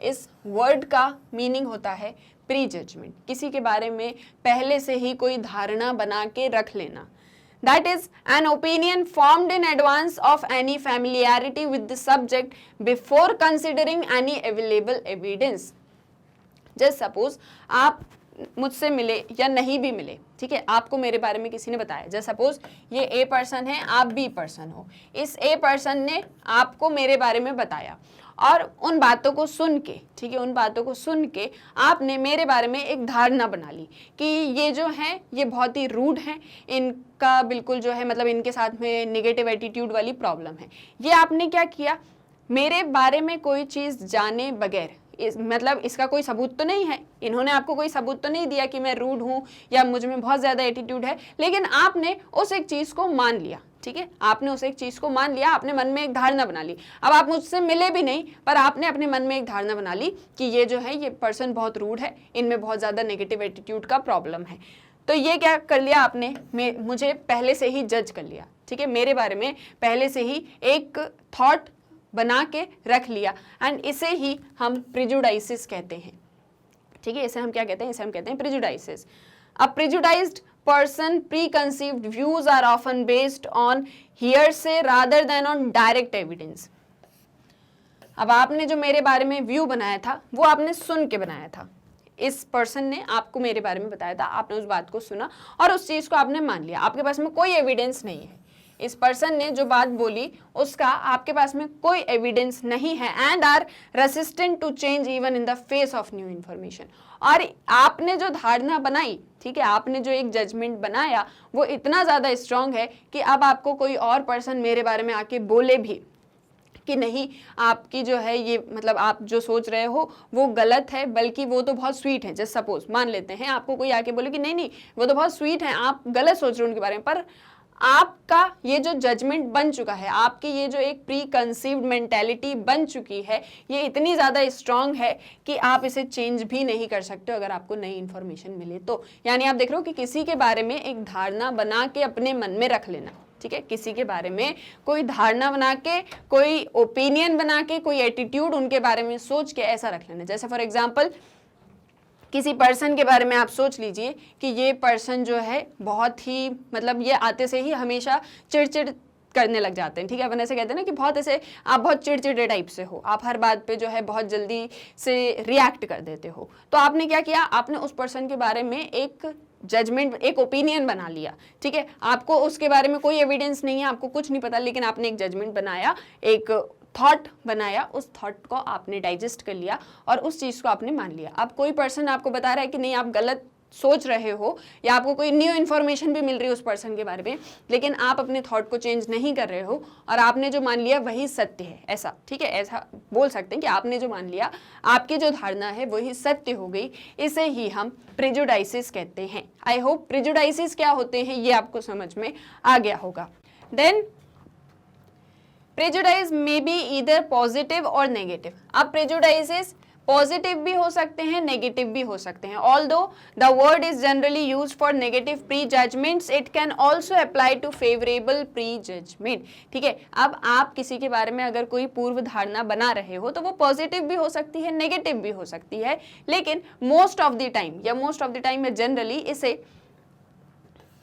इस वर्ड का मीनिंग होता है प्री जजमेंट, किसी के बारे में पहले से ही कोई धारणा बना के रख लेना। That is an opinion formed in advance of any familiarity with the subject before considering any available evidence. Just suppose आप मुझसे मिले या नहीं भी मिले, ठीक है, आपको मेरे बारे में किसी ने बताया, जैसे सपोज ये ए पर्सन है, आप बी पर्सन हो, इस ए पर्सन ने आपको मेरे बारे में बताया और उन बातों को सुन के, ठीक है, उन बातों को सुन के आपने मेरे बारे में एक धारणा बना ली कि ये जो है ये बहुत ही रूड है, इनका बिल्कुल जो है मतलब इनके साथ में निगेटिव एटीट्यूड वाली प्रॉब्लम है। ये आपने क्या किया, मेरे बारे में कोई चीज़ जाने बगैर, मतलब इसका कोई सबूत तो नहीं है, इन्होंने आपको कोई सबूत तो नहीं दिया कि मैं रूड हूँ या मुझ में बहुत ज़्यादा एटीट्यूड है, लेकिन आपने उस एक चीज़ को मान लिया, ठीक है, आपने उस एक चीज़ को मान लिया, आपने मन में एक धारणा बना ली। अब आप मुझसे मिले भी नहीं, पर आपने अपने मन में एक धारणा बना ली कि ये जो है ये पर्सन बहुत रूड है, इनमें बहुत ज़्यादा नेगेटिव एटीट्यूड का प्रॉब्लम है। तो ये क्या कर लिया आपने, मुझे पहले से ही जज कर लिया, ठीक है, मेरे बारे में पहले से ही एक थॉट बना के रख लिया, एंड इसे ही हम प्रिजुडाइसिस कहते हैं, ठीक है, इसे हम क्या कहते हैं, इसे हम कहते हैं प्रिजुडाइसिस। अ prejudiced person preconceived views are often based on hearsay rather than on direct evidence. अब आपने जो मेरे बारे में व्यू बनाया था वो आपने सुन के बनाया था, इस पर्सन ने आपको मेरे बारे में बताया था, आपने उस बात को सुना और उस चीज़ को आपने मान लिया, आपके पास में कोई एविडेंस नहीं है, इस पर्सन ने जो बात बोली उसका आपके पास में कोई एविडेंस नहीं है, and are resistant to change even in the face of new information. और आपने जो धारणा बनाई, ठीक है, आपने जो एक जजमेंट बनाया वो इतना ज़्यादा स्ट्रांग है कि अब आपको कोई और पर्सन मेरे बारे में आके बोले भी कि नहीं, आपकी जो है ये मतलब आप जो सोच रहे हो वो गलत है, बल्कि वो तो बहुत स्वीट है, जस्ट सपोज मान लेते हैं आपको कोई आके बोले कि नहीं नहीं वो तो बहुत स्वीट है, आप गलत सोच रहे हो उनके बारे में, पर आपका ये जो जजमेंट बन चुका है, आपकी ये जो एक प्री कंसीव्ड मेंटेलिटी बन चुकी है, ये इतनी ज़्यादा स्ट्रांग है कि आप इसे चेंज भी नहीं कर सकते अगर आपको नई इन्फॉर्मेशन मिले तो। यानी आप देख रहे हो कि किसी के बारे में एक धारणा बना के अपने मन में रख लेना, ठीक है, किसी के बारे में कोई धारणा बना के, कोई ओपिनियन बना के, कोई एटीट्यूड उनके बारे में सोच के ऐसा रख लेना। जैसे फॉर एग्जाम्पल किसी पर्सन के बारे में आप सोच लीजिए कि ये पर्सन जो है बहुत ही मतलब ये आते से ही हमेशा चिड़चिड़ करने लग जाते हैं, ठीक है, अपन ऐसे कहते हैं ना कि बहुत ऐसे आप बहुत चिड़चिड़े टाइप से हो, आप हर बात पे जो है बहुत जल्दी से रिएक्ट कर देते हो। तो आपने क्या किया, आपने उस पर्सन के बारे में एक जजमेंट, एक ओपिनियन बना लिया, ठीक है, आपको उसके बारे में कोई एविडेंस नहीं है, आपको कुछ नहीं पता, लेकिन आपने एक जजमेंट बनाया, एक थॉट बनाया, उस थॉट को आपने डाइजेस्ट कर लिया और उस चीज़ को आपने मान लिया। अब कोई पर्सन आपको बता रहा है कि नहीं आप गलत सोच रहे हो, या आपको कोई न्यू इन्फॉर्मेशन भी मिल रही है उस पर्सन के बारे में, लेकिन आप अपने थॉट को चेंज नहीं कर रहे हो और आपने जो मान लिया वही सत्य है, ऐसा, ठीक है, ऐसा बोल सकते हैं कि आपने जो मान लिया, आपकी जो धारणा है वही सत्य हो गई, इसे ही हम प्रिजुडाइसिस कहते हैं। आई होप प्रिजुडाइसिस क्या होते हैं ये आपको समझ में आ गया होगा। Then prejudice may be either positive और नेगेटिव। अब प्रेजुडाइजेस पॉजिटिव भी हो सकते हैं, नेगेटिव भी हो सकते हैं। Although the word is generally use for negative pre judgments, it can also apply to favourable pre judgment, ठीक है। अब आप किसी के बारे में अगर कोई पूर्व धारणा बना रहे हो तो वो पॉजिटिव भी हो सकती है, नेगेटिव भी हो सकती है, लेकिन मोस्ट ऑफ द टाइम या जनरली इसे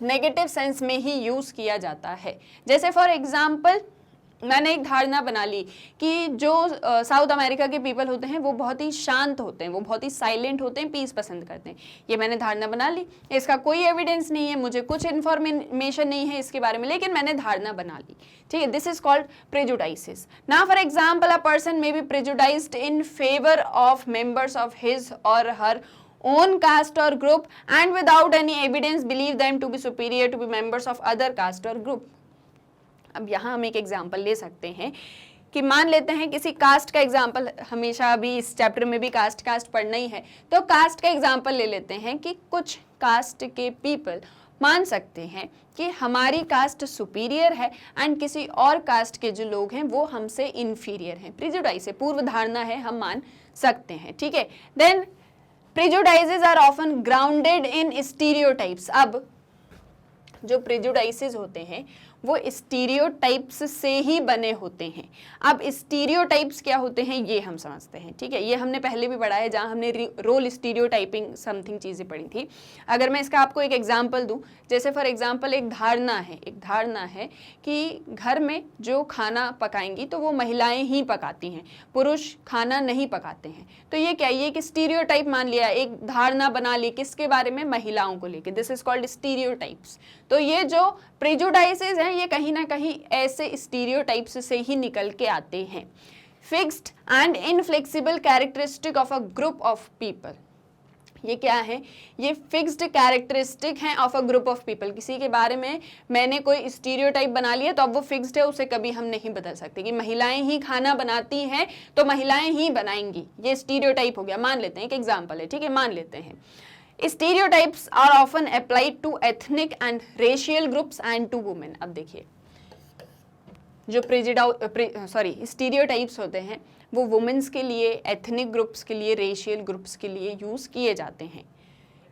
नेगेटिव सेंस में ही यूज किया जाता है। जैसे फॉर एग्जाम्पल मैंने एक धारणा बना ली कि जो साउथ अमेरिका के पीपल होते हैं वो बहुत ही शांत होते हैं, वो बहुत ही साइलेंट होते हैं, पीस पसंद करते हैं। ये मैंने धारणा बना ली, इसका कोई एविडेंस नहीं है, मुझे कुछ इन्फॉर्मेशन नहीं है इसके बारे में, लेकिन मैंने धारणा बना ली, ठीक है। This is called prejudices. Now for example a person may be prejudiced in favour of members of his और her own caste or group and without any evidence believe them to be superior to be members of other caste or group। अब यहाँ हम एक example ले सकते हैं कि मान लेते हैं किसी कास्ट का एग्जाम्पल, हमेशा अभी इस चैप्टर में भी कास्ट पढ़ना ही है, तो कास्ट का एग्जाम्पल ले लेते हैं कि कुछ कास्ट के पीपल मान सकते हैं कि हमारी कास्ट सुपीरियर है एंड किसी और कास्ट के जो लोग हैं वो हमसे इन्फीरियर हैं। प्रिजुडाइस है, पूर्व धारणा है, हम मान सकते हैं, ठीक है। Then prejudices are often grounded in stereotypes. अब जो प्रिजुडाइसेस होते हैं वो स्टीरियोटाइप्स से ही बने होते हैं। अब स्टीरियोटाइप्स क्या होते हैं ये हम समझते हैं, ठीक है। ये हमने पहले भी पढ़ा है जहाँ हमने रोल स्टीरियोटाइपिंग समथिंग चीज़ें पढ़ी थी। अगर मैं इसका आपको एक एग्जांपल दूं, जैसे फॉर एग्जांपल एक धारणा है कि घर में जो खाना पकाएंगी तो वो महिलाएं ही पकाती हैं, पुरुष खाना नहीं पकाते हैं। तो ये क्या, ये एक स्टीरियोटाइप मान लिया, एक धारणा बना ली किसके बारे में, महिलाओं को लेकर। This is called stereotypes. तो ये जो प्रेजुडाइसेस हैं ये कहीं ना कहीं ऐसे स्टीरियोटाइप्स से ही निकल के आते हैं। Fixed and inflexible characteristic of a group of people, ये क्या है, ये फिक्स्ड कैरेक्टरिस्टिक हैं of a group of people. किसी के बारे में मैंने कोई स्टीरियोटाइप बना लिया तो अब वो फिक्स्ड है, उसे कभी हम नहीं बदल सकते कि महिलाएं ही खाना बनाती हैं तो महिलाएं ही बनाएंगी, ये स्टीरियोटाइप हो गया। मान लेते हैं, एक एग्जाम्पल है, ठीक है, मान लेते हैं। Stereotypes are often applied to ethnic and racial groups and to women। अब देखिए जो स्टीरियोटाइप्स होते हैं वो वुमेन्स के लिए, एथनिक ग्रुप्स के लिए, रेशियल ग्रुप्स के लिए यूज किए जाते हैं।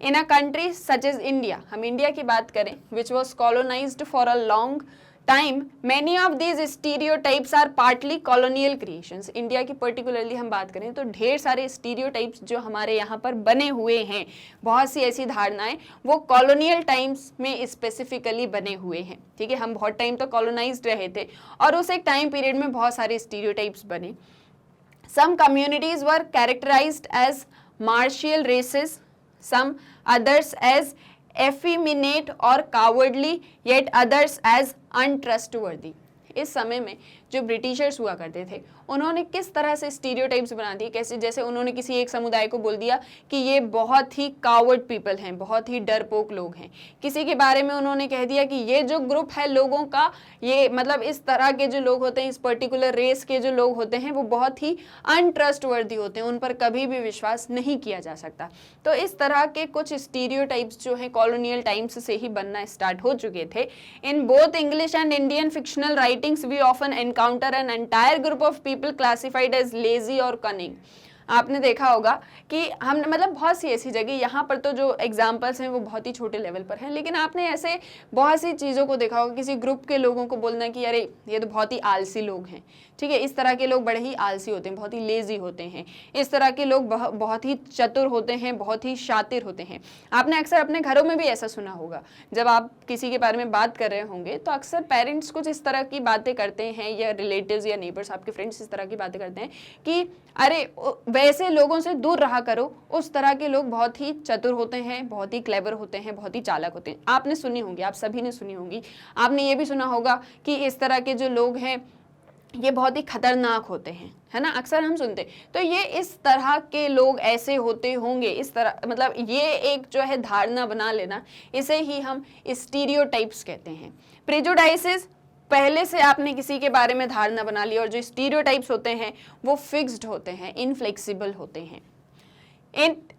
In a country such as India, हम इंडिया की बात करें, which was colonised for a long time, many of these stereotypes are partly colonial creations. India की पर्टिकुलरली हम बात करें तो ढेर सारे स्टीरियोटाइप्स जो हमारे यहाँ पर बने हुए हैं, बहुत सी ऐसी धारणाएं वो कॉलोनियल टाइम्स में स्पेसिफिकली बने हुए हैं, ठीक है। हम बहुत टाइम तो कॉलोनाइज्ड रहे थे और उस एक टाइम पीरियड में बहुत सारे स्टीरियोटाइप्स बने। Some communities were characterised as martial races, some others as effeminate or cowardly, yet others as untrustworthy। इस समय में जो ब्रिटिशर्स हुआ करते थे उन्होंने किस तरह से स्टीरियोटाइप्स बना दिए, कैसे, जैसे उन्होंने किसी एक समुदाय को बोल दिया कि ये बहुत ही कावर्ड पीपल हैं, बहुत ही डरपोक लोग हैं। किसी के बारे में उन्होंने कह दिया कि ये जो ग्रुप है लोगों का, ये मतलब इस तरह के जो लोग होते हैं, इस पर्टिकुलर रेस के जो लोग होते हैं वो बहुत ही अनट्रस्टवर्दी होते हैं, उन पर कभी भी विश्वास नहीं किया जा सकता। तो इस तरह के कुछ स्टीरियोटाइप्स जो हैं कॉलोनियल टाइम्स से ही बनना स्टार्ट हो चुके थे। In both English and Indian fictional writings we often encounter an entire group of people classified as lazy और कनिंग। आपने देखा होगा कि हम मतलब बहुत सी ऐसी जगह, यहाँ पर तो जो एग्जाम्पल्स हैं वो बहुत ही छोटे लेवल पर हैं, लेकिन आपने ऐसे बहुत सी चीज़ों को देखा होगा, किसी ग्रुप के लोगों को बोलना कि अरे ये तो बहुत ही आलसी लोग हैं, ठीक है, इस तरह के लोग बड़े ही आलसी होते हैं, बहुत ही लेजी होते हैं, इस तरह के लोग बहुत ही चतुर होते हैं, बहुत ही शातिर होते हैं। आपने अक्सर अपने घरों में भी ऐसा सुना होगा, जब आप किसी के बारे में बात कर रहे होंगे तो अक्सर पेरेंट्स कुछ इस तरह की बातें करते हैं, या रिलेटिव्स या नेबर्स, आपके फ्रेंड्स इस तरह की बातें करते हैं कि अरे वैसे लोगों से दूर रहा करो, उस तरह के लोग बहुत ही चतुर होते हैं, बहुत ही क्लेवर होते हैं, बहुत ही चालाक होते हैं। आपने सुनी होंगी, आप सभी ने सुनी होंगी। आपने ये भी सुना होगा कि इस तरह के जो लोग हैं ये बहुत ही खतरनाक होते हैं, है ना, अक्सर हम सुनते। तो ये इस तरह के लोग ऐसे होते होंगे, इस तरह मतलब ये एक जो है धारणा बना लेना, इसे ही हम स्टीरियोटाइप्स कहते हैं। प्रेजुडाइसेस, पहले से आपने किसी के बारे में धारणा बना ली, और जो स्टीरियोटाइप्स होते हैं वो फिक्स्ड होते हैं, इनफ्लेक्सिबल होते हैं।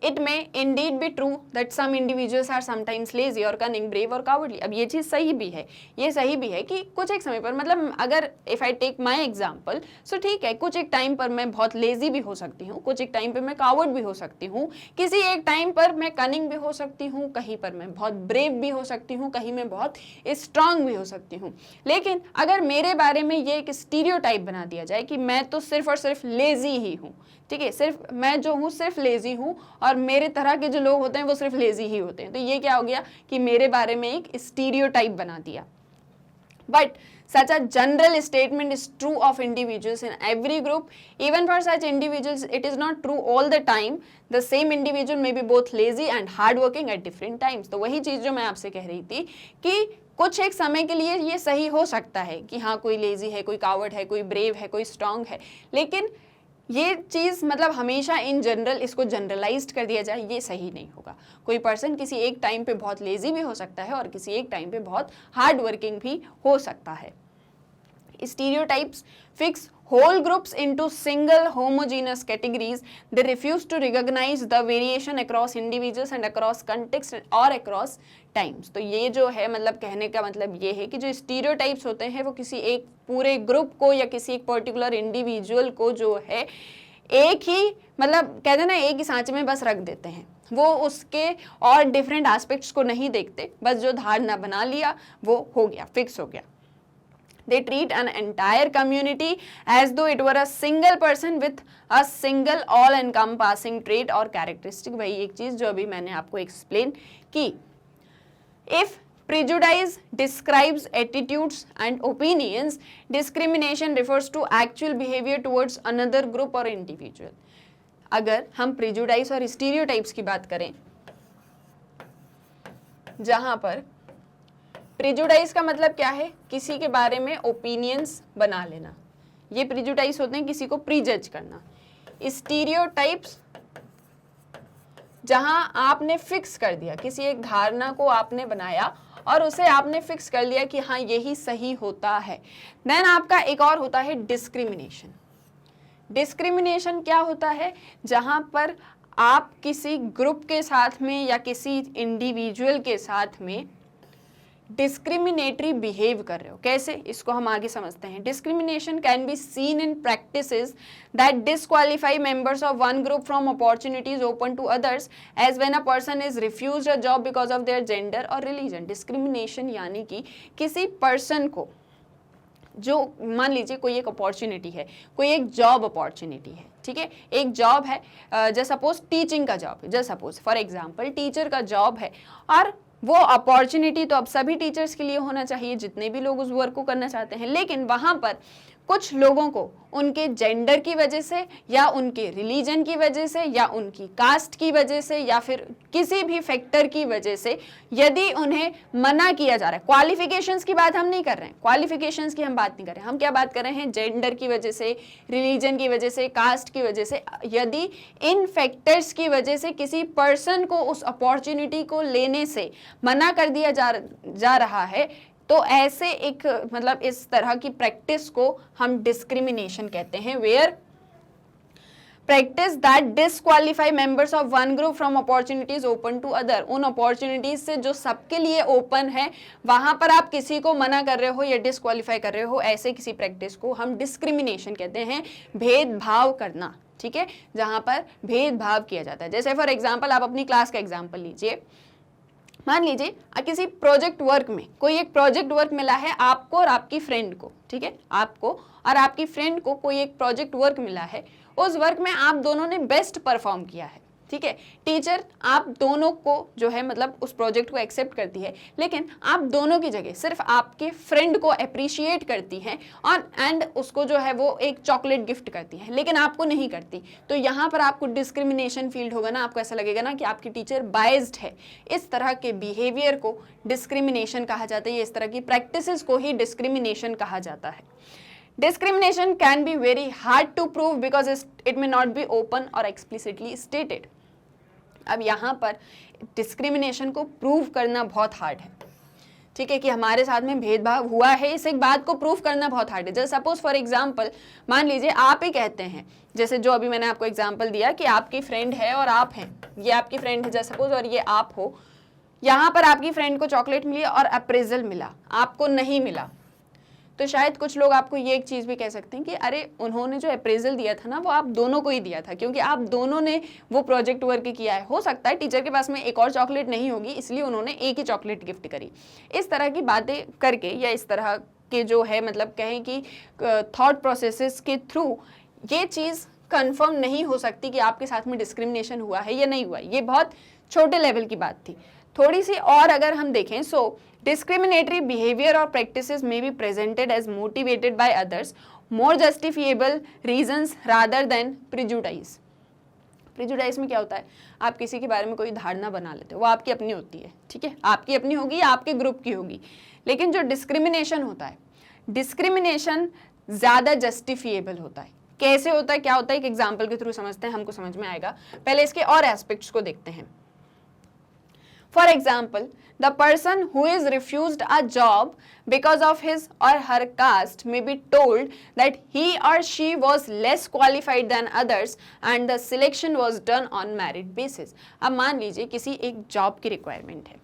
It may indeed be true that some individuals are sometimes lazy or cunning, brave or cowardly। अब ये चीज़ सही भी है, ये सही भी है कि कुछ एक समय पर, मतलब अगर if I take my example, so ठीक है, कुछ एक टाइम पर मैं बहुत लेजी भी हो सकती हूँ, कुछ एक टाइम पर मैं कावर्ड भी हो सकती हूँ, किसी एक टाइम पर मैं कनिंग भी हो सकती हूँ, कहीं पर मैं बहुत ब्रेव भी हो सकती हूँ, कहीं मैं बहुत स्ट्रांग भी हो सकती हूँ। लेकिन अगर मेरे बारे में ये एक स्टीरियोटाइप बना दिया जाए कि मैं तो सिर्फ और सिर्फ लेजी ही हूँ, ठीक है, सिर्फ मैं जो हूँ सिर्फ लेजी हूँ और मेरे तरह के जो लोग होते हैं वो सिर्फ लेजी ही होते हैं, तो ये क्या हो गया कि मेरे बारे में एक स्टीरियोटाइप बना दिया। But such a general statement is true of individuals in every group. Even for such individuals, it is not true all the time. The same individual may be both lazy and hardworking at different times. तो वही चीज़ जो मैं आपसे कह रही थी कि कुछ एक समय के लिए ये सही हो सकता है कि हाँ कोई लेजी है, कोई कावर्ड है, कोई ब्रेव है, कोई स्ट्रांग है, लेकिन ये चीज़ मतलब हमेशा इन जनरल इसको जनरलाइज्ड कर दिया जाए, ये सही नहीं होगा। कोई पर्सन किसी एक टाइम पे बहुत लेजी भी हो सकता है और किसी एक टाइम पे बहुत हार्ड वर्किंग भी हो सकता है। Stereotypes fix whole groups into single homogeneous categories. They refuse to recognize the variation across individuals and across context or across times. तो ये जो है मतलब कहने का मतलब ये है कि जो स्टीरियोटाइप्स होते हैं वो किसी एक पूरे ग्रुप को या किसी एक पर्टिकुलर इंडिविजुअल को जो है एक ही मतलब कहते हैं ना एक ही सांचे में बस रख देते हैं, वो उसके और डिफरेंट एस्पेक्ट्स को नहीं देखते, बस जो धारणा बना लिया वो हो गया, फिक्स हो गया. They treat an entire community as though it were a single person with a single all-encompassing trait or characteristic. वही एक चीज जो अभी मैंने आपको एक्सप्लेन की. If prejudice describes attitudes and opinions, discrimination refers to actual behavior towards another group or individual. अगर हम prejudice और stereotypes की बात करें, जहां पर प्रिजुडाइज का मतलब क्या है, किसी के बारे में ओपिनियंस बना लेना, ये प्रिजुडाइज होते हैं किसी को प्रीजज करना. स्टीरियोटाइप्स जहां आपने फिक्स कर दिया, किसी एक धारणा को आपने बनाया और उसे आपने फिक्स कर लिया कि हाँ यही सही होता है. देन आपका एक और होता है डिस्क्रिमिनेशन. डिस्क्रिमिनेशन क्या होता है, जहां पर आप किसी ग्रुप के साथ में या किसी इंडिविजुअल के साथ में डिस्क्रिमिनेटरी बिहेव कर रहे हो. कैसे, इसको हम आगे समझते हैं. Discrimination can be seen in practices that disqualify members of one group from opportunities open to others, as when a person is refused a job because of their gender और रिलीजन. डिस्क्रिमिनेशन यानी कि किसी person को, जो मान लीजिए कोई एक अपॉर्चुनिटी है, कोई एक जॉब अपॉर्चुनिटी है, ठीक है, एक जॉब है, जैसे सपोज टीचिंग का जॉब है, जैसे सपोज फॉर एग्जांपल टीचर का जॉब है, और वो अपॉर्चुनिटी तो अब सभी टीचर्स के लिए होना चाहिए जितने भी लोग उस वर्क को करना चाहते हैं, लेकिन वहाँ पर कुछ लोगों को उनके जेंडर की वजह से या उनके रिलीजन की वजह से या उनकी कास्ट की वजह से या फिर किसी भी फैक्टर की वजह से यदि उन्हें मना किया जा रहा है, क्वालिफिकेशंस की बात हम नहीं कर रहे हैं, क्वालिफिकेशंस की हम बात नहीं कर रहे हैं, हम क्या बात कर रहे हैं, जेंडर की वजह से, रिलीजन की वजह से, कास्ट की वजह से, यदि इन फैक्टर्स की वजह से किसी पर्सन को उस अपॉर्चुनिटी को लेने से मना कर दिया जा रहा है, तो ऐसे एक मतलब इस तरह की प्रैक्टिस को हम डिस्क्रिमिनेशन कहते हैं. Where practice that disqualify members of one group from opportunities open to other. उन अपॉर्चुनिटीज से जो सबके लिए ओपन है वहां पर आप किसी को मना कर रहे हो या डिस्क्वालीफाई कर रहे हो, ऐसे किसी प्रैक्टिस को हम डिस्क्रिमिनेशन कहते हैं. भेदभाव करना, ठीक है, जहां पर भेदभाव किया जाता है. जैसे फॉर एग्जाम्पल आप अपनी क्लास का एग्जाम्पल लीजिए. मान लीजिए किसी प्रोजेक्ट वर्क में कोई एक प्रोजेक्ट वर्क मिला है आपको और आपकी फ्रेंड को, ठीक है, आपको और आपकी फ्रेंड को कोई एक प्रोजेक्ट वर्क मिला है. उस वर्क में आप दोनों ने बेस्ट परफॉर्म किया है, ठीक है. टीचर आप दोनों को जो है मतलब उस प्रोजेक्ट को एक्सेप्ट करती है, लेकिन आप दोनों की जगह सिर्फ आपके फ्रेंड को अप्रिशिएट करती हैं और एंड उसको जो है वो एक चॉकलेट गिफ्ट करती है, लेकिन आपको नहीं करती. तो यहाँ पर आपको डिस्क्रिमिनेशन फील होगा ना, आपको ऐसा लगेगा ना कि आपकी टीचर बायस्ड है. इस तरह के बिहेवियर को डिस्क्रिमिनेशन कहा जाता है. इस तरह की प्रैक्टिसेस को ही डिस्क्रिमिनेशन कहा जाता है. Discrimination can be very hard to prove because it may not be open or explicitly stated. अब यहाँ पर डिस्क्रिमिनेशन को प्रूव करना बहुत हार्ड है, ठीक है, कि हमारे साथ में भेदभाव हुआ है, इस एक बात को प्रूव करना बहुत हार्ड है. जैसे सपोज फॉर एग्जांपल मान लीजिए आप ही कहते हैं, जैसे जो अभी मैंने आपको एग्जांपल दिया कि आपकी फ्रेंड है और आप हैं, ये आपकी फ्रेंड है जैसे सपोज और ये आप हो. यहाँ पर आपकी फ्रेंड को चॉकलेट मिली और अप्रेजल मिला, आपको नहीं मिला. तो शायद कुछ लोग आपको ये एक चीज़ भी कह सकते हैं कि अरे उन्होंने जो अप्रेजल दिया था ना वो आप दोनों को ही दिया था, क्योंकि आप दोनों ने वो प्रोजेक्ट वर्क किया है. हो सकता है टीचर के पास में एक और चॉकलेट नहीं होगी इसलिए उन्होंने एक ही चॉकलेट गिफ्ट करी. इस तरह की बातें करके या इस तरह के जो है मतलब कहें कि थॉट प्रोसेसेस के थ्रू ये चीज़ कंफर्म नहीं हो सकती कि आपके साथ में डिस्क्रिमिनेशन हुआ है या नहीं हुआ. ये बहुत छोटे लेवल की बात थी. थोड़ी सी और अगर हम देखें, सो discriminatory behavior or practices may be presented as motivated by others, more justifiable reasons rather than prejudice. prejudice में क्या होता है, आप किसी के बारे में कोई धारणा बना लेते हो, वो आपकी अपनी होती है, ठीक है, आपकी अपनी होगी या आपके ग्रुप की होगी. लेकिन जो डिस्क्रिमिनेशन होता है, डिस्क्रिमिनेशन ज़्यादा जस्टिफिएबल होता है. कैसे होता है, क्या होता है, एक एग्जाम्पल के थ्रू समझते हैं, हमको समझ में आएगा. पहले इसके और एस्पेक्ट्स को देखते हैं. For example, the person who is refused a job because of his or her caste may be told that he or she was less qualified than others and the selection was done on merit basis. अब मान लीजिए किसी एक job की requirement है,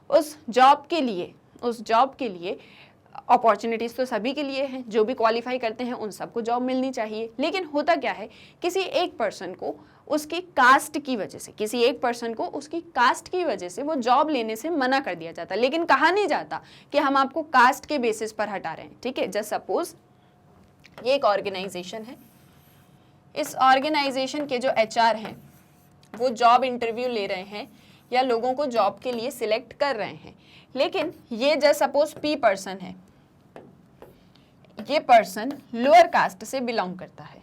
उस job के लिए अपॉर्चुनिटीज़ तो सभी के लिए हैं, जो भी क्वालिफाई करते हैं उन सबको जॉब मिलनी चाहिए, लेकिन होता क्या है, किसी एक पर्सन को उसकी कास्ट की वजह से वो जॉब लेने से मना कर दिया जाता, लेकिन कहा नहीं जाता कि हम आपको कास्ट के बेसिस पर हटा रहे हैं, ठीक है। जस्ट सपोज ये एक ऑर्गेनाइजेशन है, इस ऑर्गेनाइजेशन के जो HR हैं वो जॉब इंटरव्यू ले रहे हैं या लोगों को जॉब के लिए सिलेक्ट कर रहे हैं, लेकिन ये जस्ट सपोज P पर्सन है, ये पर्सन लोअर कास्ट से बिलोंग करता है,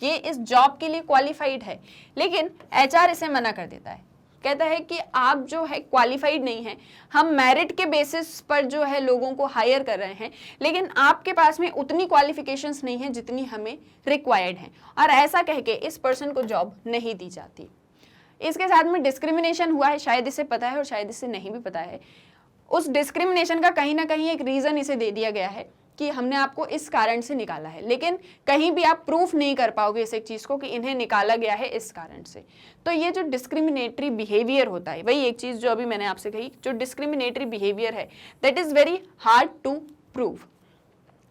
ये इस जॉब के लिए क्वालिफाइड है, लेकिन HR इसे मना कर देता है, कहता है कि आप जो है क्वालिफाइड नहीं है, हम मेरिट के बेसिस पर जो है लोगों को हायर कर रहे हैं, लेकिन आपके पास में उतनी क्वालिफिकेशंस नहीं है जितनी हमें रिक्वायर्ड है, और ऐसा कह के इस पर्सन को जॉब नहीं दी जाती। इसके साथ में डिस्क्रिमिनेशन हुआ है, शायद इसे पता है और शायद इसे नहीं भी पता है। उस डिस्क्रिमिनेशन का कहीं ना कहीं एक रीज़न इसे दे दिया गया है कि हमने आपको इस कारण से निकाला है, लेकिन कहीं भी आप प्रूफ नहीं कर पाओगे इस एक चीज़ को कि इन्हें निकाला गया है इस कारण से। तो ये जो डिस्क्रिमिनेटरी बिहेवियर होता है, वही एक चीज़ जो अभी मैंने आपसे कही, जो डिस्क्रिमिनेटरी बिहेवियर है, that is very hard to prove.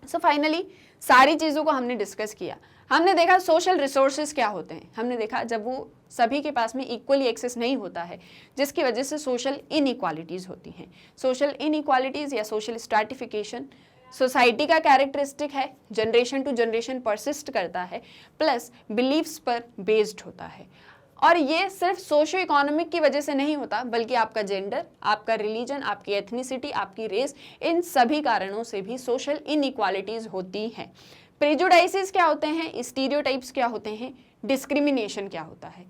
So finally सारी चीज़ों को हमने डिस्कस किया। हमने देखा सोशल रिसोर्सेज क्या होते हैं, हमने देखा जब वो सभी के पास में इक्वली एक्सेस नहीं होता है, जिसकी वजह से सोशल इनइक्वालिटीज़ होती हैं। सोशल इनइक्वालिटीज़ या सोशल स्ट्रैटिफिकेशन सोसाइटी का कैरेक्टरिस्टिक है, जनरेशन टू जनरेशन परसिस्ट करता है, प्लस बिलीव्स पर बेस्ड होता है, और ये सिर्फ सोशो इकोनॉमिक की वजह से नहीं होता, बल्कि आपका जेंडर, आपका रिलीजन, आपकी एथनिसिटी, आपकी रेस, इन सभी कारणों से भी सोशल इनइक्वालिटीज़ होती हैं। प्रेजुडाइसिस क्या होते हैं, स्टीरियोटाइप्स क्या होते हैं, डिस्क्रिमिनेशन क्या होता है,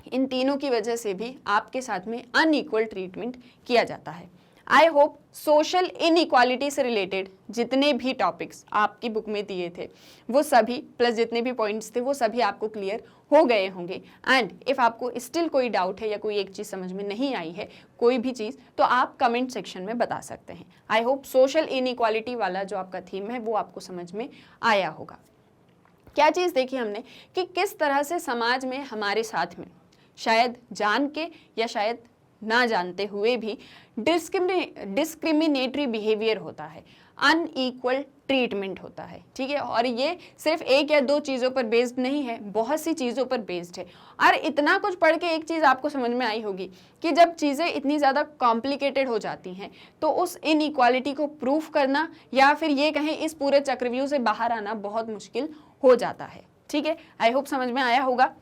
इन तीनों की वजह से भी आपके साथ में अनइक्वल ट्रीटमेंट किया जाता है। आई होप सोशल इनइक्वालिटी से रिलेटेड जितने भी टॉपिक्स आपकी बुक में दिए थे वो सभी, प्लस जितने भी पॉइंट्स थे वो सभी आपको क्लियर हो गए होंगे। एंड इफ़ आपको स्टिल कोई डाउट है या कोई एक चीज़ समझ में नहीं आई है, कोई भी चीज़, तो आप कमेंट सेक्शन में बता सकते हैं। आई होप सोशल इनइक्वालिटी वाला जो आपका थीम है वो आपको समझ में आया होगा। क्या चीज़ देखी हमने कि किस तरह से समाज में हमारे साथ में शायद जान के या शायद ना जानते हुए भी डिस्क्रिमिनेटरी बिहेवियर होता है, अनइक्वल ट्रीटमेंट होता है, ठीक है। और ये सिर्फ एक या दो चीज़ों पर बेस्ड नहीं है, बहुत सी चीज़ों पर बेस्ड है। और इतना कुछ पढ़ के एक चीज़ आपको समझ में आई होगी कि जब चीज़ें इतनी ज़्यादा कॉम्प्लिकेटेड हो जाती हैं तो उस इनइक्वालिटी को प्रूफ करना या फिर ये कहें इस पूरे चक्रव्यूह से बाहर आना बहुत मुश्किल हो जाता है, ठीक है। आई होप समझ में आया होगा।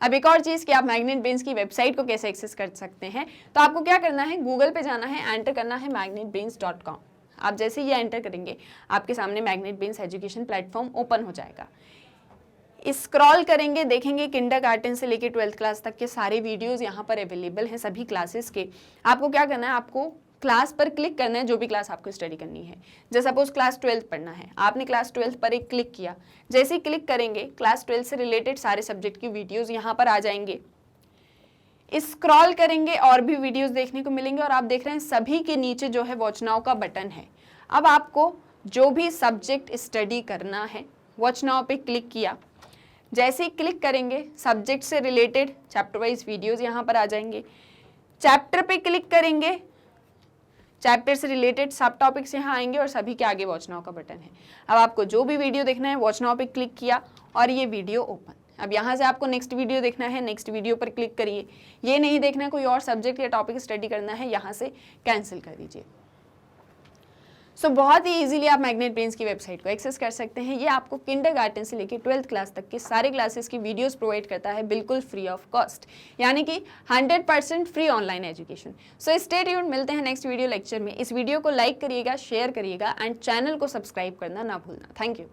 अब एक और चीज़ कि आप मैग्नेट ब्रेन्स की वेबसाइट को कैसे एक्सेस कर सकते हैं, तो आपको क्या करना है, गूगल पे जाना है, एंटर करना है magnetbrains.com। आप जैसे ये एंटर करेंगे आपके सामने magnet brains education platform open हो जाएगा। स्क्रॉल करेंगे, देखेंगे किंडरगार्टन से लेके 12th क्लास तक के सारे वीडियोस यहाँ पर अवेलेबल हैं सभी क्लासेस के। आपको क्या करना है, आपको क्लास पर क्लिक करना है, जो भी क्लास आपको स्टडी करनी है। जैसे सपोज क्लास 12th पढ़ना है, आपने क्लास 12th पर एक क्लिक किया, जैसे ही क्लिक करेंगे क्लास 12th से रिलेटेड सारे सब्जेक्ट की वीडियोस यहाँ पर आ जाएंगे। स्क्रॉल करेंगे और भी वीडियोस देखने को मिलेंगे, और आप देख रहे हैं सभी के नीचे जो है वॉच नाउ का बटन है। अब आपको जो भी सब्जेक्ट स्टडी करना है, वॉच नाउ पे क्लिक किया, जैसे ही क्लिक करेंगे सब्जेक्ट से रिलेटेड चैप्टर वाइज वीडियोस यहाँ पर आ जाएंगे। चैप्टर पे क्लिक करेंगे, चैप्टर से रिलेटेड सब टॉपिक्स यहाँ आएंगे और सभी के आगे वॉच नाउ का बटन है। अब आपको जो भी वीडियो देखना है वॉच नाउ पे क्लिक किया और ये वीडियो ओपन। अब यहाँ से आपको नेक्स्ट वीडियो देखना है, नेक्स्ट वीडियो पर क्लिक करिए। ये नहीं देखना है कोई और सब्जेक्ट या टॉपिक स्टडी करना है, यहाँ से कैंसिल कर दीजिए। सो बहुत ही इजीली आप मैग्नेट ब्रेन्स की वेबसाइट को एक्सेस कर सकते हैं। ये आपको किंडरगार्टन से लेकर 12th क्लास तक के सारे क्लासेस की वीडियोस प्रोवाइड करता है बिल्कुल फ्री ऑफ कॉस्ट, यानी कि 100% free online education. So stay tuned, मिलते हैं नेक्स्ट वीडियो लेक्चर में। इस वीडियो को लाइक करिएगा, शेयर करिएगा एंड चैनल को सब्सक्राइब करना ना भूलना। Thank you.